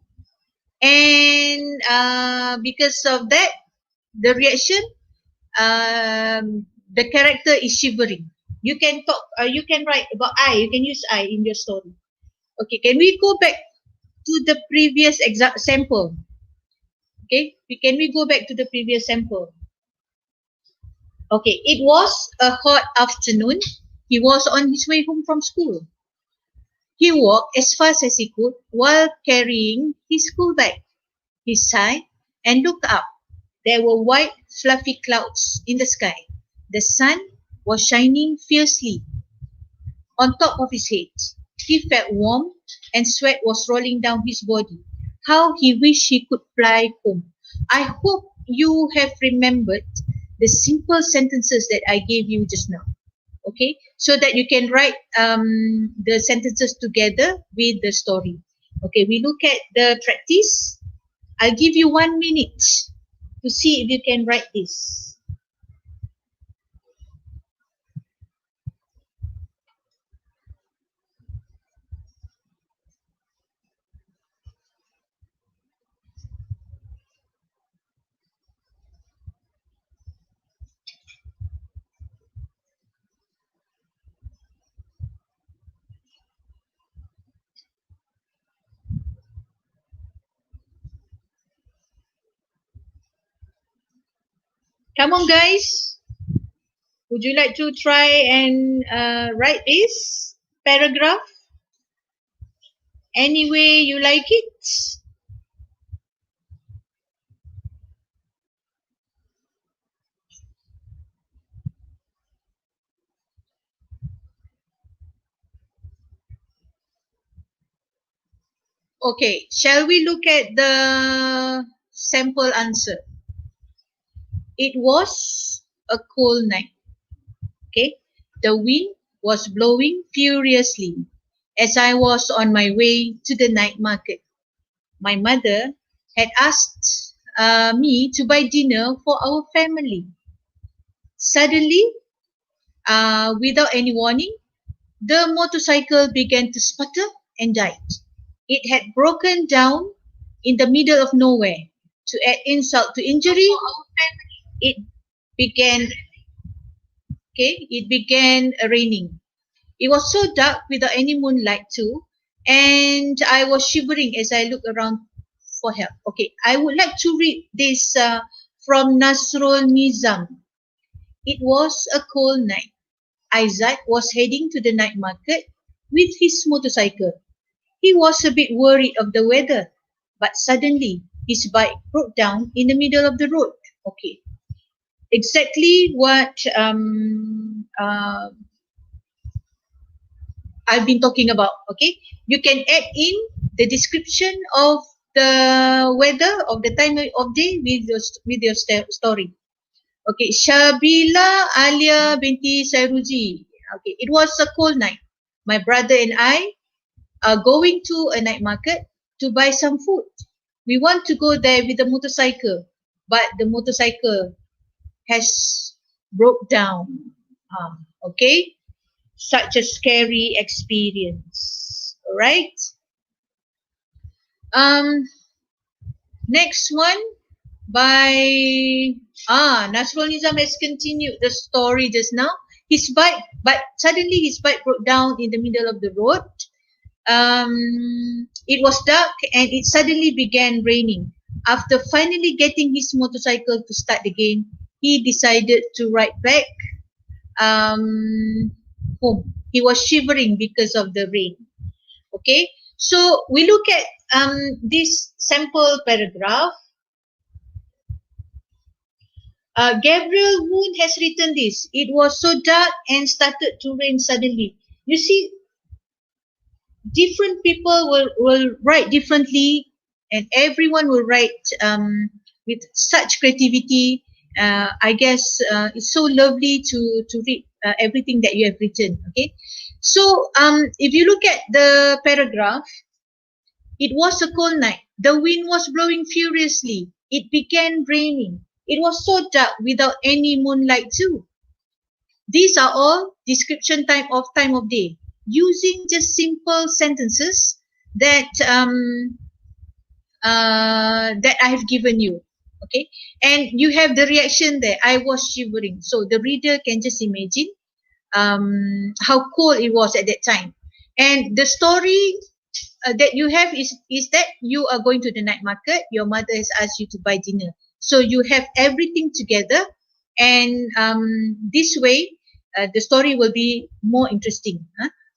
and because of that, the reaction, the character is shivering. You can talk. You can write about I. You can use I in your story. Okay. Can we go back to the previous sample? Okay. Can we go back to the previous sample? Okay. It was a hot afternoon. He was on his way home from school. He walked as fast as he could while carrying his school bag. He sighed and looked up. There were white, fluffy clouds in the sky. The sun was shining fiercely on top of his head. He felt warm and sweat was rolling down his body. How he wished he could fly home. I hope you have remembered the simple sentences that I gave you just now. Okay, so that you can write the sentences together with the story. Okay, we look at the practice. I'll give you 1 minute to see if you can write this. Come on, guys. Would you like to try and write this paragraph any way you like it? Okay, shall we look at the sample answer? It was a cold night. Okay, the wind was blowing furiously as I was on my way to the night market. My mother had asked me to buy dinner for our family. Suddenly, without any warning, the motorcycle began to sputter and died. It had broken down in the middle of nowhere. To add insult to injury, it began raining. It was so dark without any moonlight too, and I was shivering as I looked around for help. Okay, I would like to read this from Nasrul Nizam. It was a cold night. Isaac was heading to the night market with his motorcycle. He was a bit worried of the weather, but suddenly his bike broke down in the middle of the road. Okay, exactly what I've been talking about. Okay, you can add in the description of the weather of the time of day with your story. Okay, Shabila Alia binti Sairuzi. Okay, it was a cold night. My brother and I are going to a night market to buy some food. We want to go there with a motorcycle, but the motorcycle has broke down. Okay, such a scary experience. All right. Next one by Nasrul Nizam has continued the story just now. His bike, but suddenly his bike broke down in the middle of the road. It was dark and it suddenly began raining. After finally getting his motorcycle to start again, he decided to ride back home. He was shivering because of the rain. Okay, so we look at this sample paragraph. Gabriel Woon has written this. It was so dark and started to rain suddenly. You see, different people will write differently, and everyone will write with such creativity. I guess it's so lovely to read everything that you have written. Okay, so if you look at the paragraph, it was a cold night. The wind was blowing furiously. It began raining. It was so dark without any moonlight too. These are all description time of day using just simple sentences that that I have given you. Okay, and you have the reaction there. I was shivering. So the reader can just imagine how cold it was at that time. And the story that you have is that you are going to the night market. Your mother has asked you to buy dinner. So you have everything together, and this way the story will be more interesting.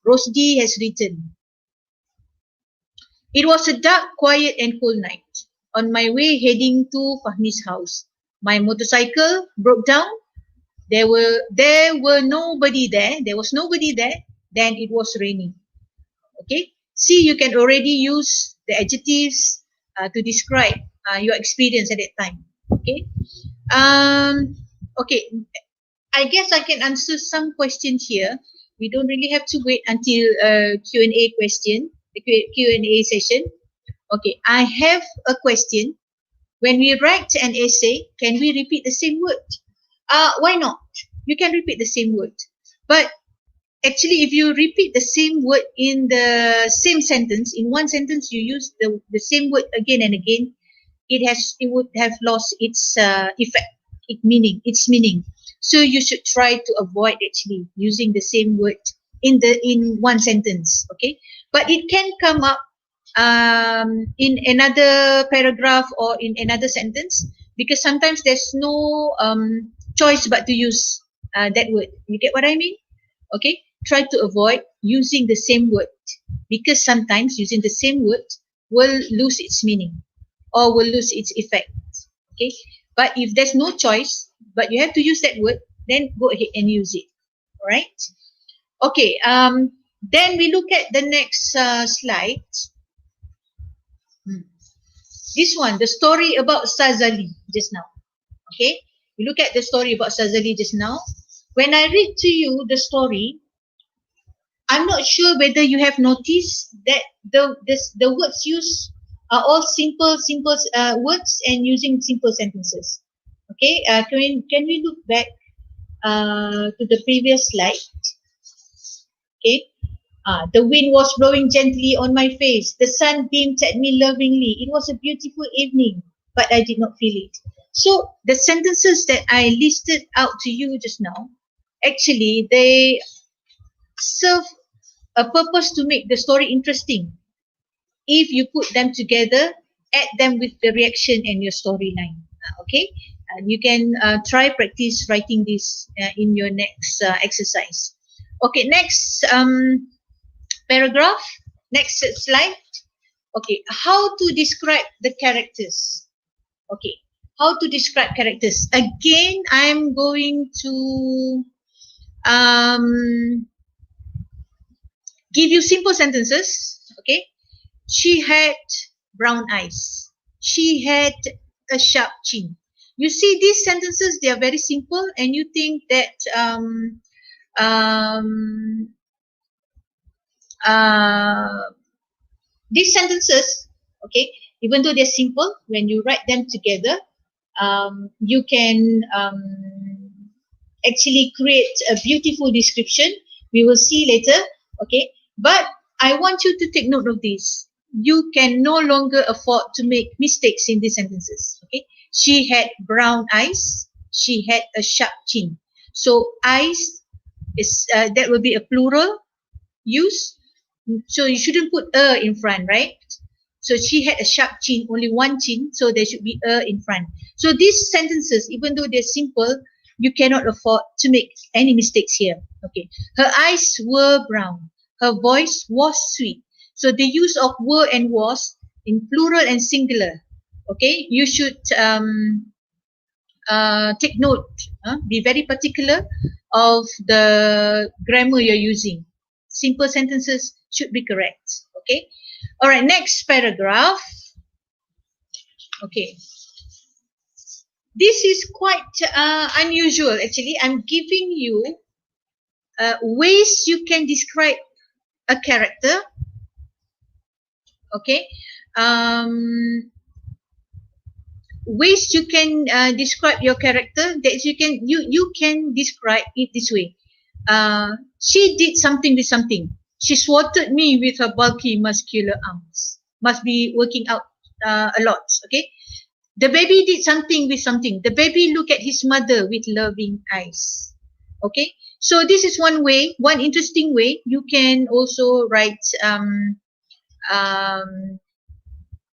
Rosdi has written, it was a dark, quiet and cool night. On my way heading to Fahmi's house, my motorcycle broke down. There were nobody there. There was nobody there. Then it was raining. Okay. See, you can already use the adjectives to describe your experience at that time. Okay. Okay. I guess I can answer some questions here. We don't really have to wait until Q&A question, the Q&A session. Okay. I have a question. When we write an essay, can we repeat the same word? Why not? You can repeat the same word. But actually, if you repeat the same word in the same sentence, in one sentence you use the same word again and again, it would have lost its effect, its meaning. So you should try to avoid actually using the same word in one sentence. Okay, but it can come up in another paragraph or in another sentence, because sometimes there's no choice but to use that word. You get what I mean? Okay, try to avoid using the same word, because sometimes using the same word will lose its meaning or will lose its effect. Okay, but if there's no choice but you have to use that word, then go ahead and use it. All right. Okay. Then we look at the next slide. This one, the story about Sazali just now. Okay, we look at the story about Sazali just now. When I read to you the story, I'm not sure whether you have noticed that the words used are all simple words and using simple sentences. Okay, can we look back to the previous slide? Okay. The wind was blowing gently on my face. The sun beamed at me lovingly. It was a beautiful evening, but I did not feel it. So the sentences that I listed out to you just now, actually, they serve a purpose to make the story interesting. If you put them together, add them with the reaction and your storyline. Okay, you can try practice writing this in your next exercise. Okay, next paragraph, next slide. Okay, how to describe the characters. Okay, how to describe characters. Again, I'm going to give you simple sentences. Okay, she had brown eyes. She had a sharp chin. You see, these sentences, they are very simple, and you think that these sentences, okay, even though they're simple, when you write them together, you can actually create a beautiful description. We will see later, okay. But I want you to take note of this. You can no longer afford to make mistakes in these sentences, okay. She had brown eyes. She had a sharp chin. So eyes is that will be a plural use. So you shouldn't put a in front, right? So she had a sharp chin, only one chin, so there should be a in front. So these sentences, even though they're simple, you cannot afford to make any mistakes here. Okay. Her eyes were brown. Her voice was sweet. So the use of were and was in plural and singular. Okay. You should take note, be very particular of the grammar you're using. Simple sentences should be correct. Okay. All right. Next paragraph. Okay. This is quite unusual. Actually, I'm giving you ways you can describe a character. Okay. ways you can describe your character, that you can describe it this way. She did something with something. She swatted me with her bulky muscular arms. Must be working out a lot. Okay. The baby did something with something. The baby looked at his mother with loving eyes. Okay. So this is one way, one interesting way. You can also write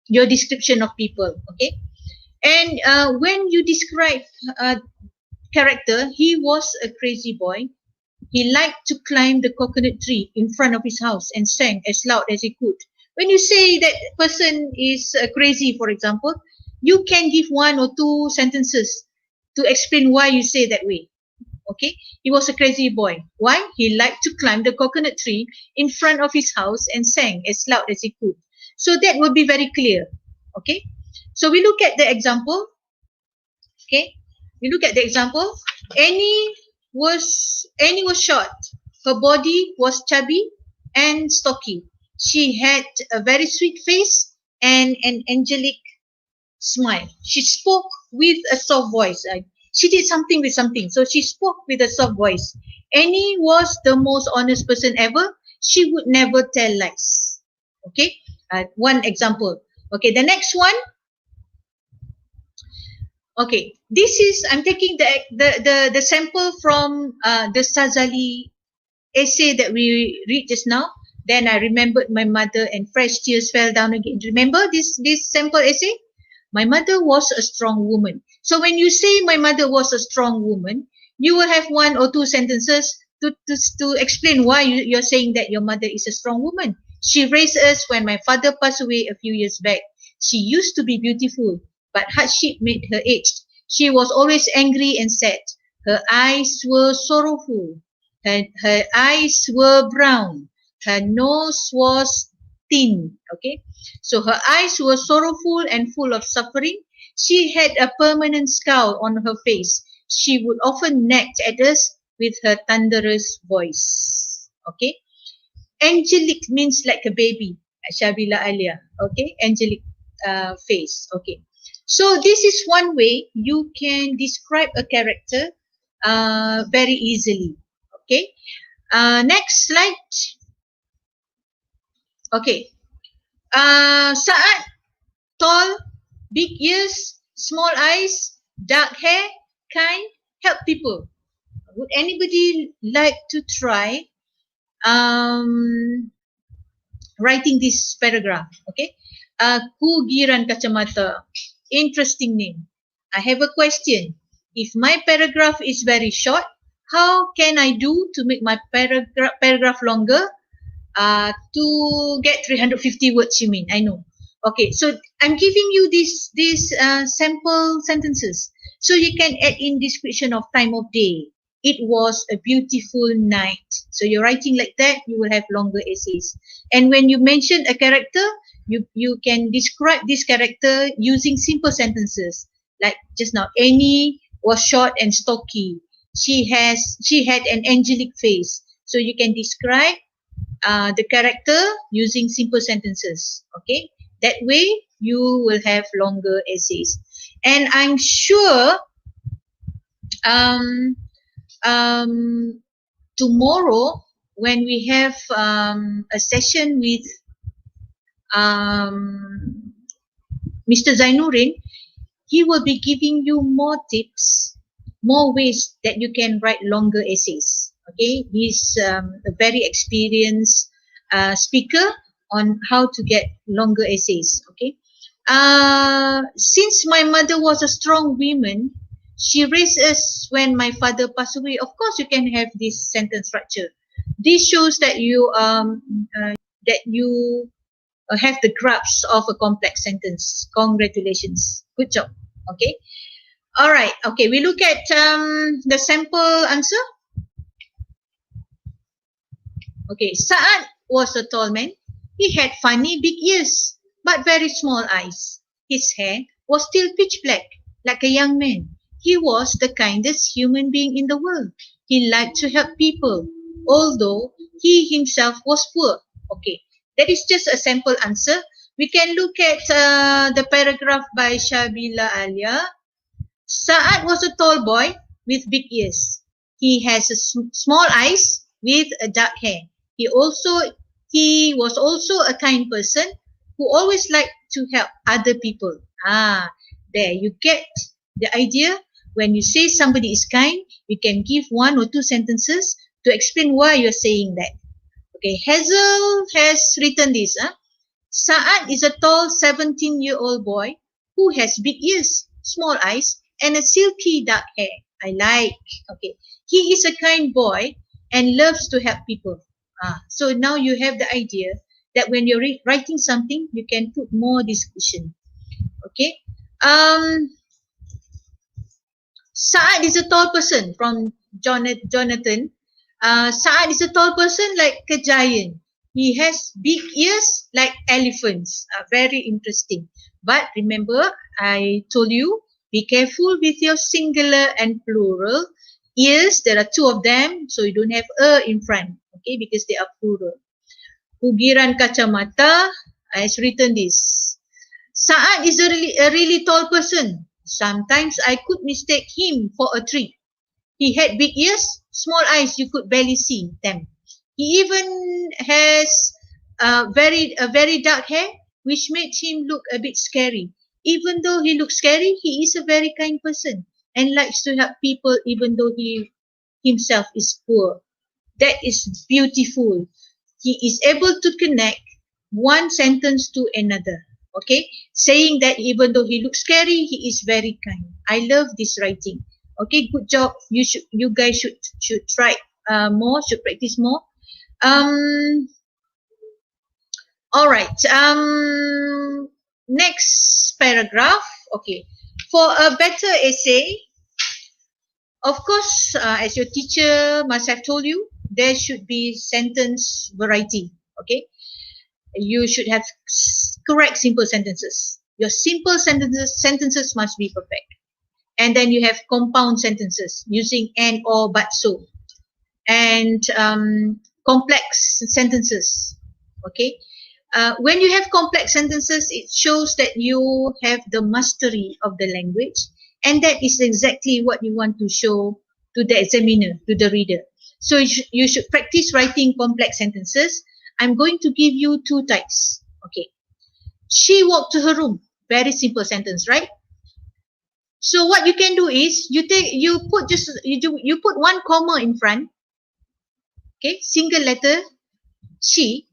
your description of people. Okay. And when you describe character, he was a crazy boy. He liked to climb the coconut tree in front of his house and sang as loud as he could. When you say that person is crazy, for example, you can give one or two sentences to explain why you say that way. Okay, he was a crazy boy. Why? He liked to climb the coconut tree in front of his house and sang as loud as he could. So that would be very clear. Okay, so we look at the example. Okay, we look at the example. Annie was short. Her body was chubby and stocky. She had a very sweet face and an angelic smile. She spoke with a soft voice. She did something with something. So she spoke with a soft voice. Annie was the most honest person ever. She would never tell lies. Okay, one example. Okay, the next one. Okay, this is, I'm taking the sample from the Sazali essay that we read just now. Then I remembered my mother and fresh tears fell down again. Remember this sample essay? My mother was a strong woman. So when you say my mother was a strong woman, you will have one or two sentences to explain why you're saying that your mother is a strong woman. She raised us when my father passed away a few years back. She used to be beautiful, but hardship made her aged. She was always angry and sad. Her eyes were sorrowful. Her eyes were brown. Her nose was thin. Okay, so her eyes were sorrowful and full of suffering. She had a permanent scowl on her face. She would often nag at us with her thunderous voice. Okay, angelic means like a baby. Shabila Alia. Okay, angelic face. Okay, so this is one way you can describe a character very easily. Okay, next slide. Okay, Saad, tall, big ears, small eyes, dark hair, kind, help people. Would anybody like to try writing this paragraph? Okay, Kugiran Kacamata, interesting name. I have a question. If my paragraph is very short, how can I do to make my paragraph longer? To get 350 words, you mean? I know. Okay, so I'm giving you these sample sentences, so you can add in description of time of day. It was a beautiful night. So you're writing like that, you will have longer essays. And when you mention a character, you can describe this character using simple sentences. Like just now, Annie was short and stocky. She had an angelic face. So you can describe the character using simple sentences. Okay, that way you will have longer essays. And I'm sure tomorrow when we have a session with Mr. Zainuddin, he will be giving you more tips, more ways that you can write longer essays. Okay, he's a very experienced speaker on how to get longer essays. Okay, since my mother was a strong woman, she raised us when my father passed away. Of course, you can have this sentence structure. This shows that you have the grasp of a complex sentence. Congratulations, good job. Okay, all right. Okay, we look at the sample answer. Okay, Saad was a tall man. He had funny big ears, but very small eyes. His hair was still pitch black, like a young man. He was the kindest human being in the world. He liked to help people, although he himself was poor. Okay, that is just a sample answer. We can look at the paragraph by Shabila Alia. Sa'ad was a tall boy with big ears. He has a small eyes with a dark hair. He was also a kind person who always liked to help other people. There you get the idea. When you say somebody is kind, you can give 1 or 2 sentences to explain why you're saying that. Okay, Hazel has written this. Sa'ad is a tall 17-year-old boy who has big ears, small eyes, and a silky dark hair. I like. Okay, he is a kind boy and loves to help people. So now you have the idea that when you're writing something, you can put more description. Okay. Sa'ad is a tall person from Jonathan. Sa'ad is a tall person like a giant. He has big ears like elephants. Very interesting. But remember, I told you, be careful with your singular and plural. Ears, there are 2 of them, so you don't have a in front, okay, because they are plural. Ugiran kacamata has written this. Sa'ad is a really tall person. Sometimes I could mistake him for a tree. He had big ears, small eyes, you could barely see them. He even has very dark hair, which made him look a bit scary. Even though he looks scary, he is a very kind person and likes to help people even though he himself is poor. That is beautiful. He is able to connect one sentence to another. Okay, saying that even though he looks scary, he is very kind. I love this writing. Okay, good job. You guys should try more. Should practice more. All right. Next paragraph. Okay, for a better essay, of course, as your teacher must have told you, there should be sentence variety. Okay, you should have correct simple sentences. Your simple sentences must be perfect. And then you have compound sentences using and, or, but, so. And complex sentences. Okay. When you have complex sentences, it shows that you have the mastery of the language. And that is exactly what you want to show to the examiner, to the reader. So you should practice writing complex sentences. I'm going to give you 2 types. Okay. She walked to her room. Very simple sentence, right? So what you can do is you put 1 comma in front. Okay, single letter. She,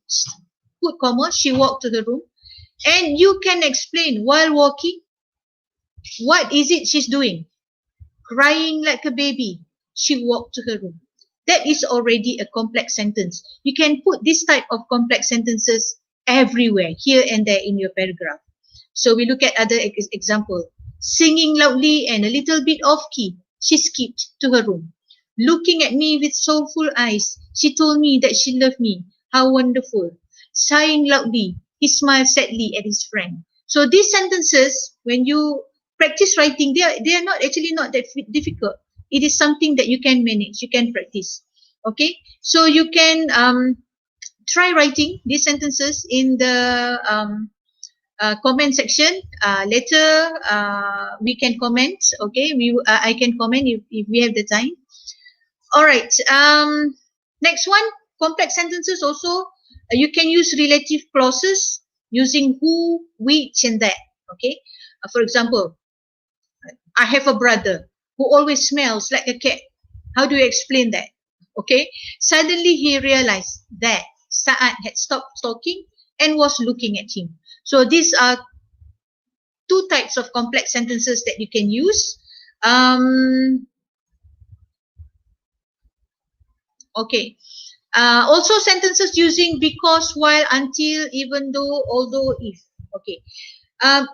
put comma. She walked to the room, and you can explain while walking. What is it she's doing? Crying like a baby. She walked to her room. That is already a complex sentence. You can put this type of complex sentences everywhere, here and there in your paragraph. So we look at other example. Singing loudly and a little bit off key, she skipped to her room. Looking at me with soulful eyes, she told me that she loved me. How wonderful. Sighing loudly, he smiled sadly at his friend. So these sentences, when you practice writing, they are not that difficult. It is something that you can manage, you can practice. Okay, so you can try writing these sentences in the comment section. Later we can comment. Okay, I can comment if we have the time. All right. Next one, complex sentences also. You can use relative clauses using who, which, and that. Okay. For example, I have a brother who always smells like a cat. How do you explain that? Okay. Suddenly he realized that Sa'ad had stopped talking and was looking at him. So these are 2 types of complex sentences that you can use. Okay. Also sentences using because, while, until, even though, although, if. Okay.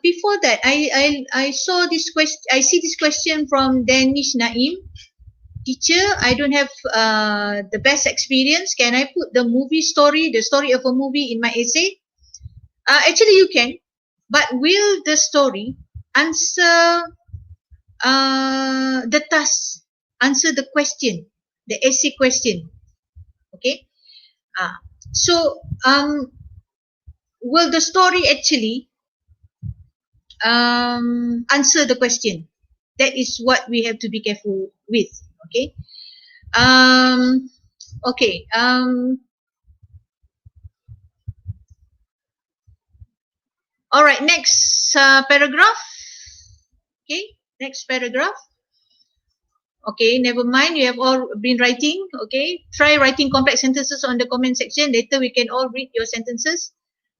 Before that, I saw this question. I see this question from Danish Naim. Teacher, I don't have the best experience. Can I put the story of a movie in my essay? Actually, you can. But will the story answer the task, answer the question, the essay question? Okay. So will the story actually answer the question? That is what we have to be careful with. Okay. Um, okay. All right. Next paragraph. Okay. Next paragraph. Okay, never mind. You have all been writing. Okay, try writing complex sentences on the comment section. Later we can all read your sentences.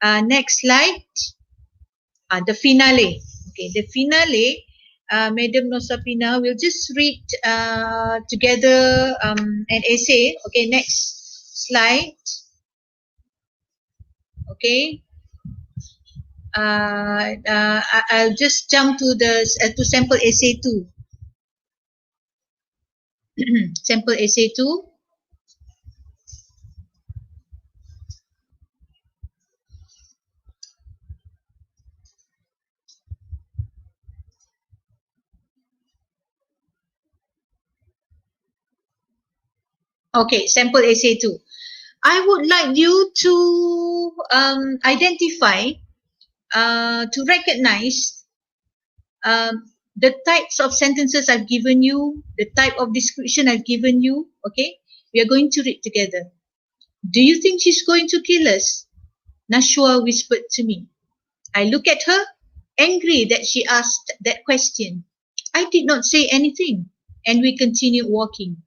Next slide. The finale. Okay, the finale. Madam Nosapina will just read together an essay. Okay, next slide. Okay. I'll just jump to the to sample essay 2. Sample essay 2. Okay, sample essay 2. I would like you to identify, to recognize the types of sentences I've given you, the type of description I've given you. Okay, we are going to read together. Do you think she's going to kill us? Nashua whispered to me. I looked at her, angry that she asked that question. I did not say anything, and we continued walking.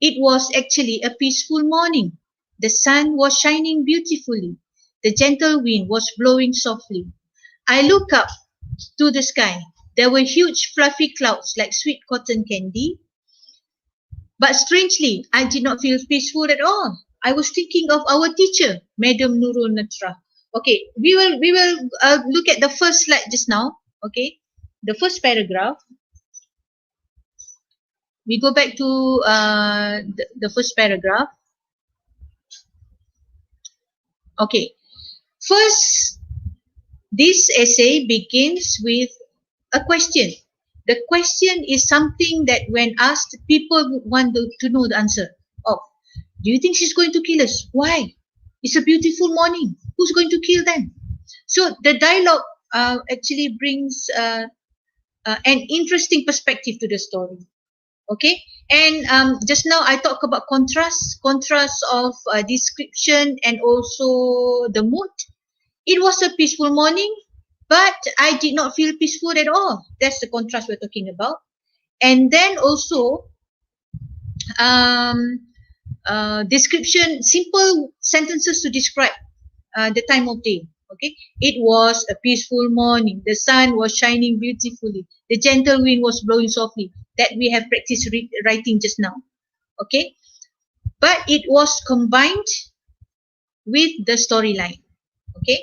It was actually a peaceful morning. The sun was shining beautifully. The gentle wind was blowing softly. I looked up to the sky. There were huge fluffy clouds like sweet cotton candy. But strangely, I did not feel peaceful at all. I was thinking of our teacher, Madam Nurul Natra. Okay, we will look at the first slide just now. Okay, the first paragraph. We go back to the first paragraph. Okay, first, this essay begins with a question. The question is something that when asked, people would want to know the answer of. Do you think she's going to kill us? Why? It's a beautiful morning. Who's going to kill them? So the dialogue actually brings an interesting perspective to the story. Okay, and just now I talked about contrast of description and also the mood. It was a peaceful morning, but I did not feel peaceful at all. That's the contrast we're talking about. And then also description, simple sentences to describe the time of day. Okay, it was a peaceful morning. The sun was shining beautifully. The gentle wind was blowing softly. That we have practiced writing just now. Okay, but it was combined with the storyline. Okay,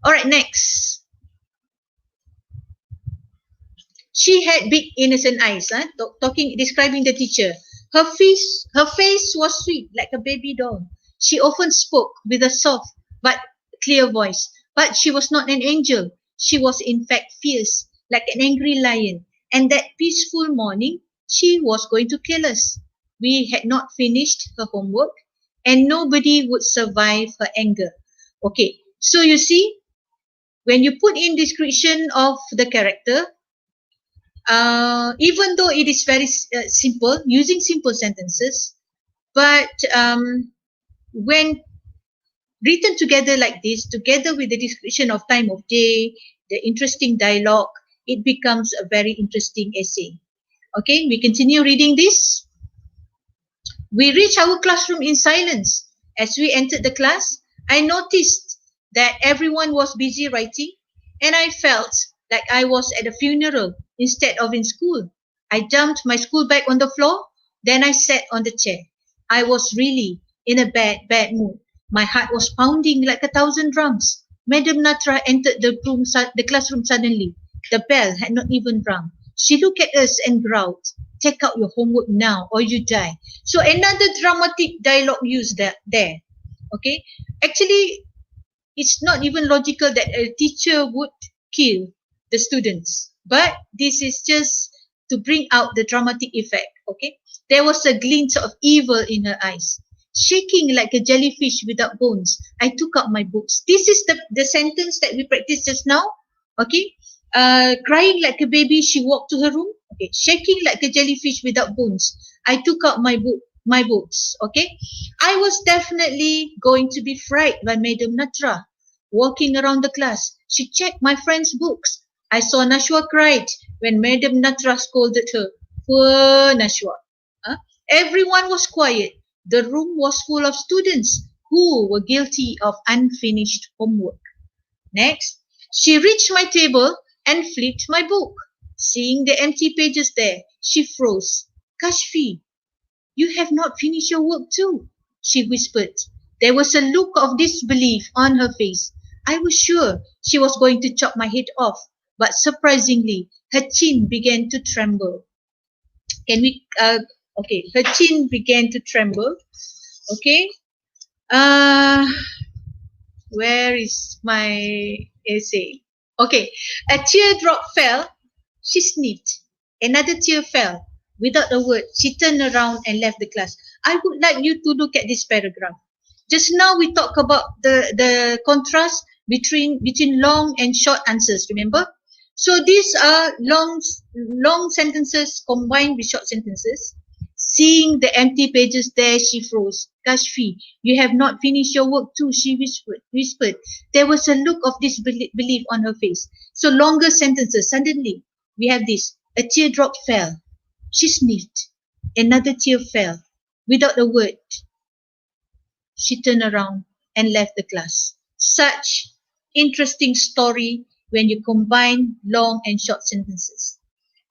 all right. Next, she had big innocent eyes. Describing the teacher. Her face was sweet like a baby doll. She often spoke with a soft but clear voice. But she was not an angel. She was in fact fierce, like an angry lion. And that peaceful morning, she was going to kill us. We had not finished her homework, and nobody would survive her anger. Okay, so you see, when you put in description of the character, even though it is very simple, using simple sentences, but when written together like this, together with the description of time of day, the interesting dialogue, it becomes a very interesting essay. Okay, we continue reading this. We reached our classroom in silence. As we entered the class, I noticed that everyone was busy writing, and I felt like I was at a funeral instead of in school. I dumped my school bag on the floor, then I sat on the chair. I was really in a bad mood. My heart was pounding like 1,000 drums. Madam Natra entered the classroom suddenly. The bell had not even rung. She looked at us and growled, "Take out your homework now or you die." So another dramatic dialogue used there. Okay, actually, it's not even logical that a teacher would kill the students, but this is just to bring out the dramatic effect. Okay, there was a glint of evil in her eyes. Shaking like a jellyfish without bones, I took out my books. This is the sentence that we practiced just now. Okay. Crying like a baby, she walked to her room. Okay. Shaking like a jellyfish without bones, I took out my books. Okay. I was definitely going to be frightened by Madam Natra. Walking around the class, she checked my friend's books. I saw Nashwa cried when Madam Natra scolded her. Poor Nashwa. Huh? Everyone was quiet. The room was full of students who were guilty of unfinished homework. Next, she reached my table and flipped my book. Seeing the empty pages there, she froze. Kashfi, you have not finished your work too, she whispered. There was a look of disbelief on her face. I was sure she was going to chop my head off, but surprisingly, her chin began to tremble. Okay, her chin began to tremble. Okay, where is my essay? Okay, a teardrop fell. She sniffed. Another tear fell. Without a word, she turned around and left the class. I would like you to look at this paragraph. Just now we talked about the contrast between long and short answers, remember? So these are long sentences combined with short sentences. Seeing the empty pages there, she froze. Kashfi, you have not finished your work too, she whispered. There was a look of disbelief on her face. So longer sentences. Suddenly, we have this. A teardrop fell. She sniffed. Another tear fell. Without a word, she turned around and left the class. Such interesting story when you combine long and short sentences.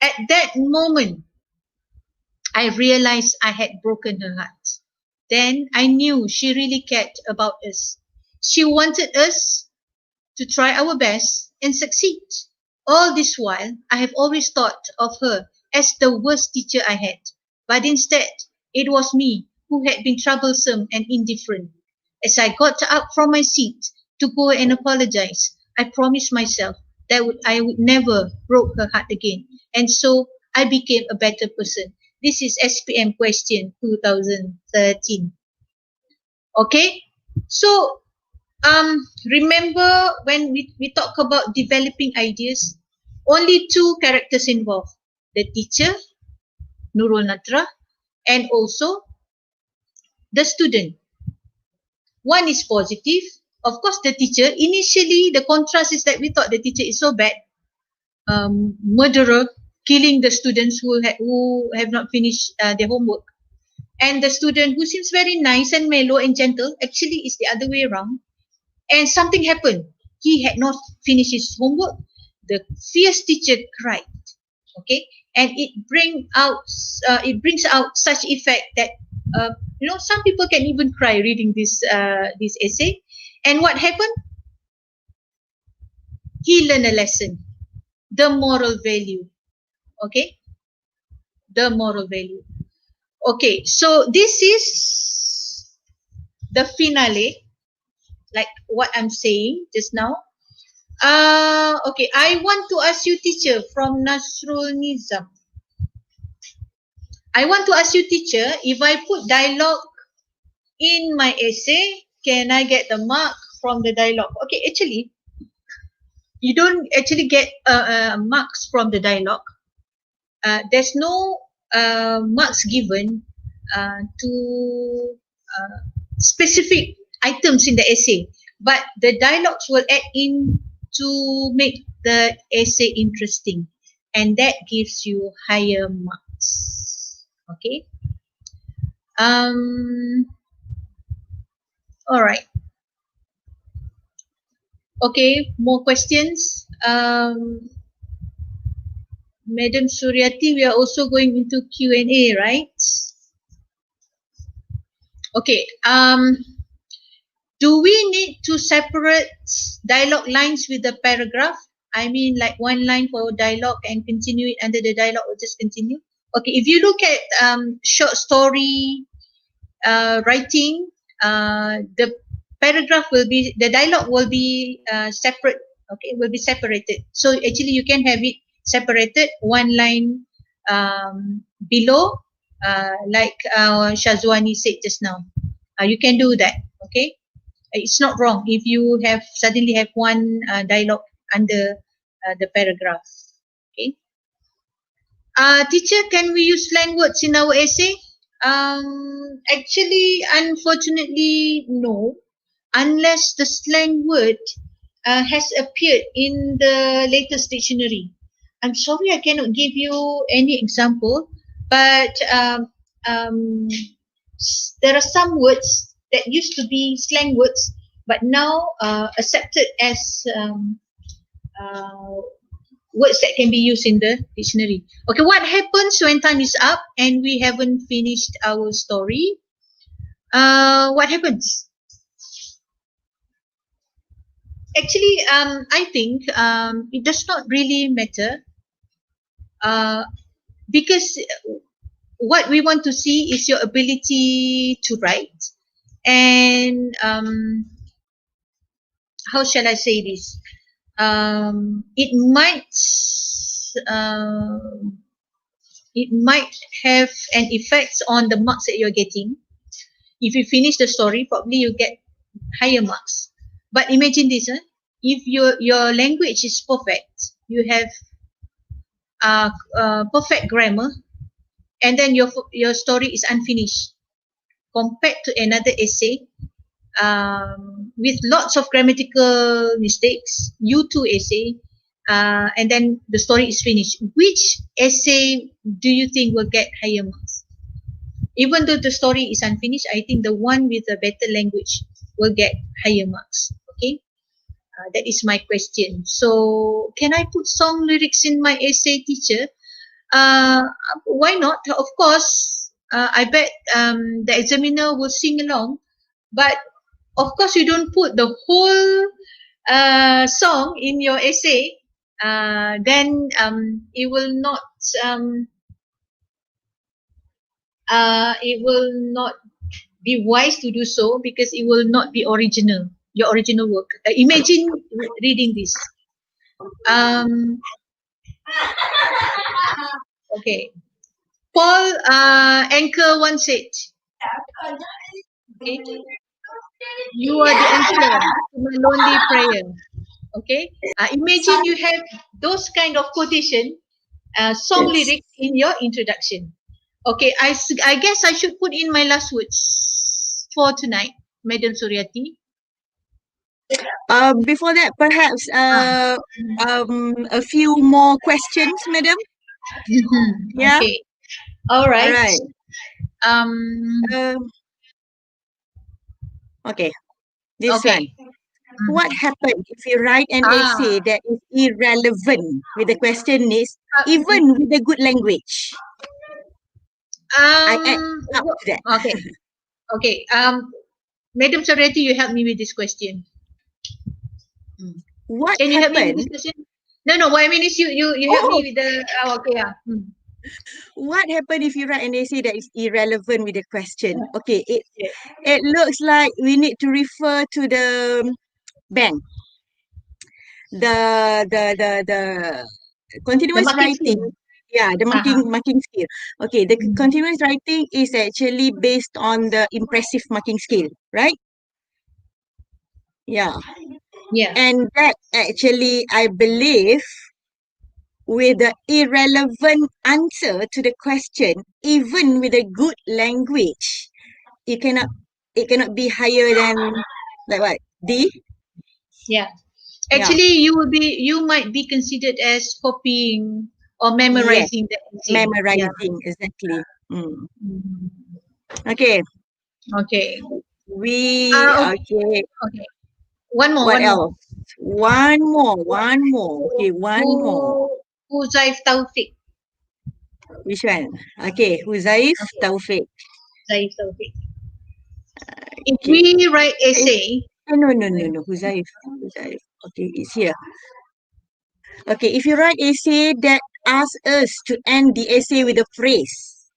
At that moment, I realized I had broken her heart. Then I knew she really cared about us. She wanted us to try our best and succeed. All this while, I have always thought of her as the worst teacher I had. But instead, it was me who had been troublesome and indifferent. As I got up from my seat to go and apologize, I promised myself that I would never break her heart again. And so I became a better person. This is SPM question 2013. Okay? So, remember when we talk about developing ideas, only two characters involved. The teacher, Nurul Natra, and also the student. One is positive. Of course, the teacher, initially the contrast is that we thought the teacher is so bad, murderer, killing the students who have not finished their homework. And the student who seems very nice and mellow and gentle, actually is the other way around. And something happened. He had not finished his homework. The fierce teacher cried. Okay, and it brings out such effect that some people can even cry reading this essay. And what happened? He learned a lesson, the moral value. Okay, the moral value. Okay, so this is the finale, like what I'm saying just now. Okay, I want to ask you, teacher, from Nasrul Nizam. I want to ask you, teacher, if I put dialogue in my essay, can I get the mark from the dialogue? Okay, actually, you don't actually get marks from the dialogue. There's no marks given to specific items in the essay, but the dialogues will add in to make the essay interesting, and that gives you higher marks. Okay. All right. Okay, more questions. Madam Suryati, we are also going into Q&A, right? Okay. Do we need to separate dialogue lines with the paragraph? I mean, like one line for dialogue and continue it under the dialogue or just continue? Okay, if you look at short story writing, the dialogue will be separate. Okay, will be separated. So actually, you can have it separated, one line below, like Shazwani said just now. You can do that. Okay, it's not wrong if you have suddenly have one dialogue under the paragraph. Okay. Teacher, can we use slang words in our essay? Actually, unfortunately, no. Unless the slang word has appeared in the latest dictionary. I'm sorry, I cannot give you any example, but there are some words that used to be slang words, but now accepted as words that can be used in the dictionary. Okay, what happens when time is up and we haven't finished our story? What happens? Actually, I think it does not really matter because what we want to see is your ability to write, and how shall I say this? It might have an effect on the marks that you're getting. If you finish the story, probably you get higher marks. But imagine this: if your language is perfect, you have perfect grammar, and then your story is unfinished, compared to another essay with lots of grammatical mistakes, U2 essay, and then the story is finished. Which essay do you think will get higher marks? Even though the story is unfinished, I think the one with a better language will get higher marks. Okay, that is my question. So, can I put song lyrics in my essay, teacher? Why not? Of course, I bet the examiner will sing along, but of course, you don't put the whole song in your essay. Then it will not be wise to do so, because it will not be original, your original work. Imagine reading this. Okay. Paul Anchor once said, okay, you are the answer to my lonely prayer. Okay. Imagine you have those kind of quotation, song lyrics in your introduction. Okay, I guess I should put in my last words for tonight, Madam Suryati. Before that, perhaps a few more questions, madam. Yeah. Okay. All right. All right. Um. Okay. This Okay. one. What happens if you write an essay that is irrelevant with the question is even with a good language? I add up to that. Okay. Okay. Madam Suryati, you help me with this question. What Can you help me with happens? this question? No. What I mean is you help me with the. Okay. Yeah. What happens if you write an essay that is irrelevant with the question? Okay, it looks like we need to refer to the bank. The continuous writing. Yeah, the marking skill. Okay, the continuous writing is actually based on the impressive marking skill, right? Yeah. Yeah. And that actually, I believe, with the irrelevant answer to the question, even with a good language, it cannot be higher than like what? D? Yeah. Yeah. Actually, you might be considered as copying or Yes. memorizing the essay. Memorizing, exactly. Okay. Okay. Okay. Okay. One more. What else? One more. Okay, one more. Huzaif Taufik. Which one? Okay, Huzaif Taufik. Huzaif Taufik. If Okay. we write essay. No. Huzaif. Okay, it's here. Okay, if you write essay that asks us to end the essay with a phrase,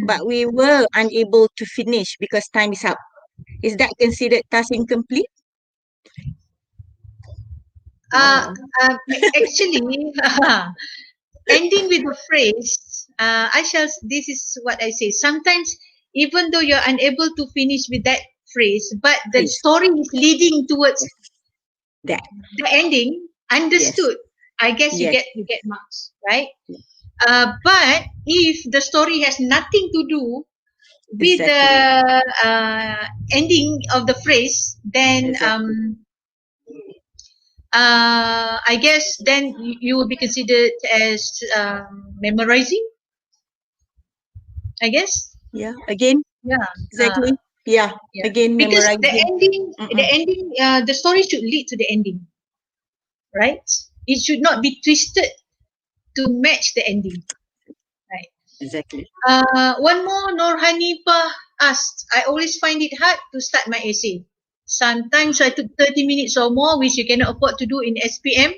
but we were unable to finish because time is up, is that considered task incomplete? Actually, ending with a phrase, this is what I say. Sometimes, even though you're unable to finish with that phrase, but the Phrase. story is leading towards Yes. That. the ending, Yes. understood, I guess Yes. you get marks, right? But if the story has nothing to do with the Exactly. ending of the phrase, then Exactly. I guess then you will be considered as memorizing, I guess. Yeah. Again. Yeah. Exactly. Yeah. Yeah. Again, Because memorizing. the Mm-mm. ending, the story should lead to the ending, right? It should not be twisted to match the ending, right? Exactly. One more, Nur Hanifah asked, I always find it hard to start my essay. Sometimes I took 30 minutes or more, which you cannot afford to do in SPM,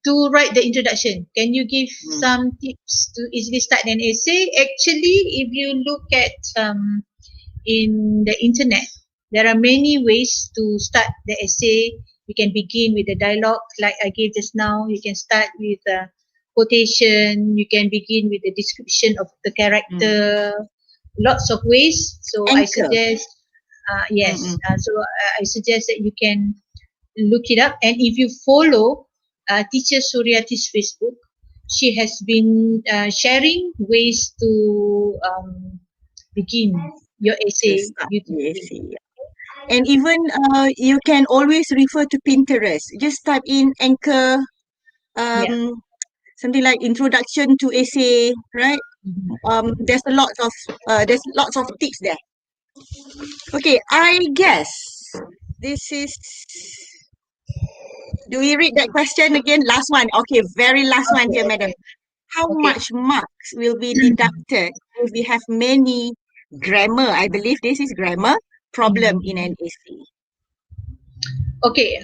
to write the introduction. Can you give Mm. some tips to easily start an essay? Actually, if you look at in the internet, there are many ways to start the essay. You can begin with a dialogue, like I gave just now. You can start with a quotation. You can begin with a description of the Mm. character. Lots of ways. So I Anchor. suggest, yes. Mm-mm. I suggest that you can look it up. And if you follow Teacher Suryati's Facebook, she has been sharing ways to begin your To essay start the beautifully. essay. And even you can always refer to Pinterest. Just type in anchor, Yeah. um, something like introduction to essay, right? Mhm. There's lots of tips there. Okay, I guess this is. Do we read that question again? Last one. Okay, very last one, dear Okay, madam. How okay, much marks will be deducted if we have many grammar? I believe this is grammar problem in Mhm. an essay. Okay.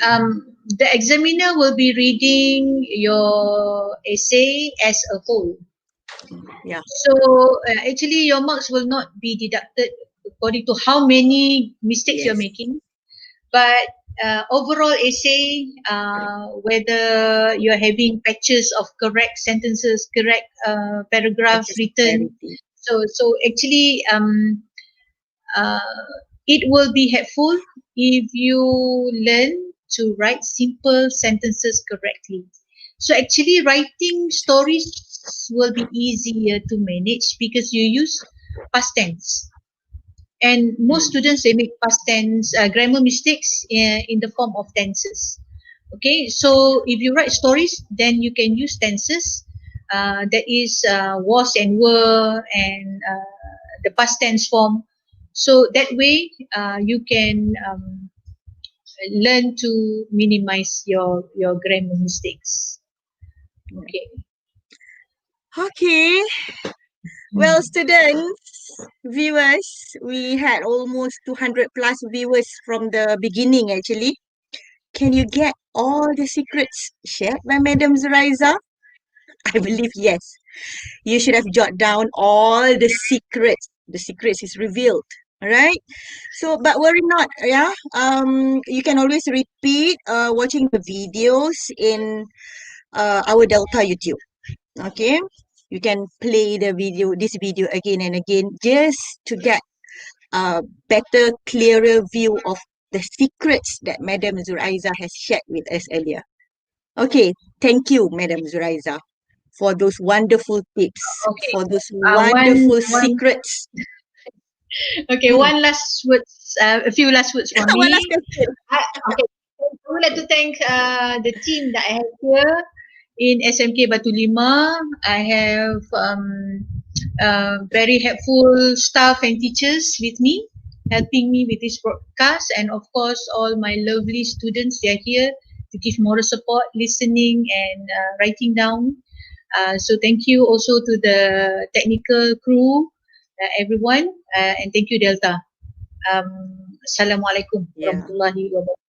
The examiner will be reading your essay as a whole. Yeah, So actually, your marks will not be deducted according to how many mistakes you're yes. making, but overall essay, whether you're having patches of correct sentences, correct paragraphs Patches of written. clarity. So actually, uh, it will be helpful if you learn to write simple sentences correctly. So actually, writing stories will be easier to manage because you use past tense. And most Mm. students, they make past tense grammar mistakes in the form of tenses. Okay, so if you write stories, then you can use tenses, that is was and were, and the past tense form. So that way you can learn to minimize your grammar mistakes. Okay. Okay, well, Hmm. students, viewers, we had almost 200 plus viewers from the beginning actually. Can you get all the secrets shared by Madam Zur'aiza? I believe yes. You should have jot down all the secrets. The secrets is revealed. All right. So, but worry not. Yeah. You can always repeat watching the videos in our Delta YouTube. Okay. You can play this video again and again, just to get a better, clearer view of the secrets that Madam Zur'aiza has shared with us earlier. Okay, thank you, Madam Zur'aiza, for those wonderful tips, Okay. for those One wonderful one. secrets. Okay. Hmm. One last words. A few last words from One last me. question. Okay. I would like to thank the team that I have here in SMK Batu Lima. I have very helpful staff and teachers with me, helping me with this broadcast, and of course, all my lovely students. They are here to give moral support, listening, and writing down. So thank you also to the technical crew, everyone, and thank you, Delta. Assalamualaikum Yeah. warahmatullahi wabarakatuh.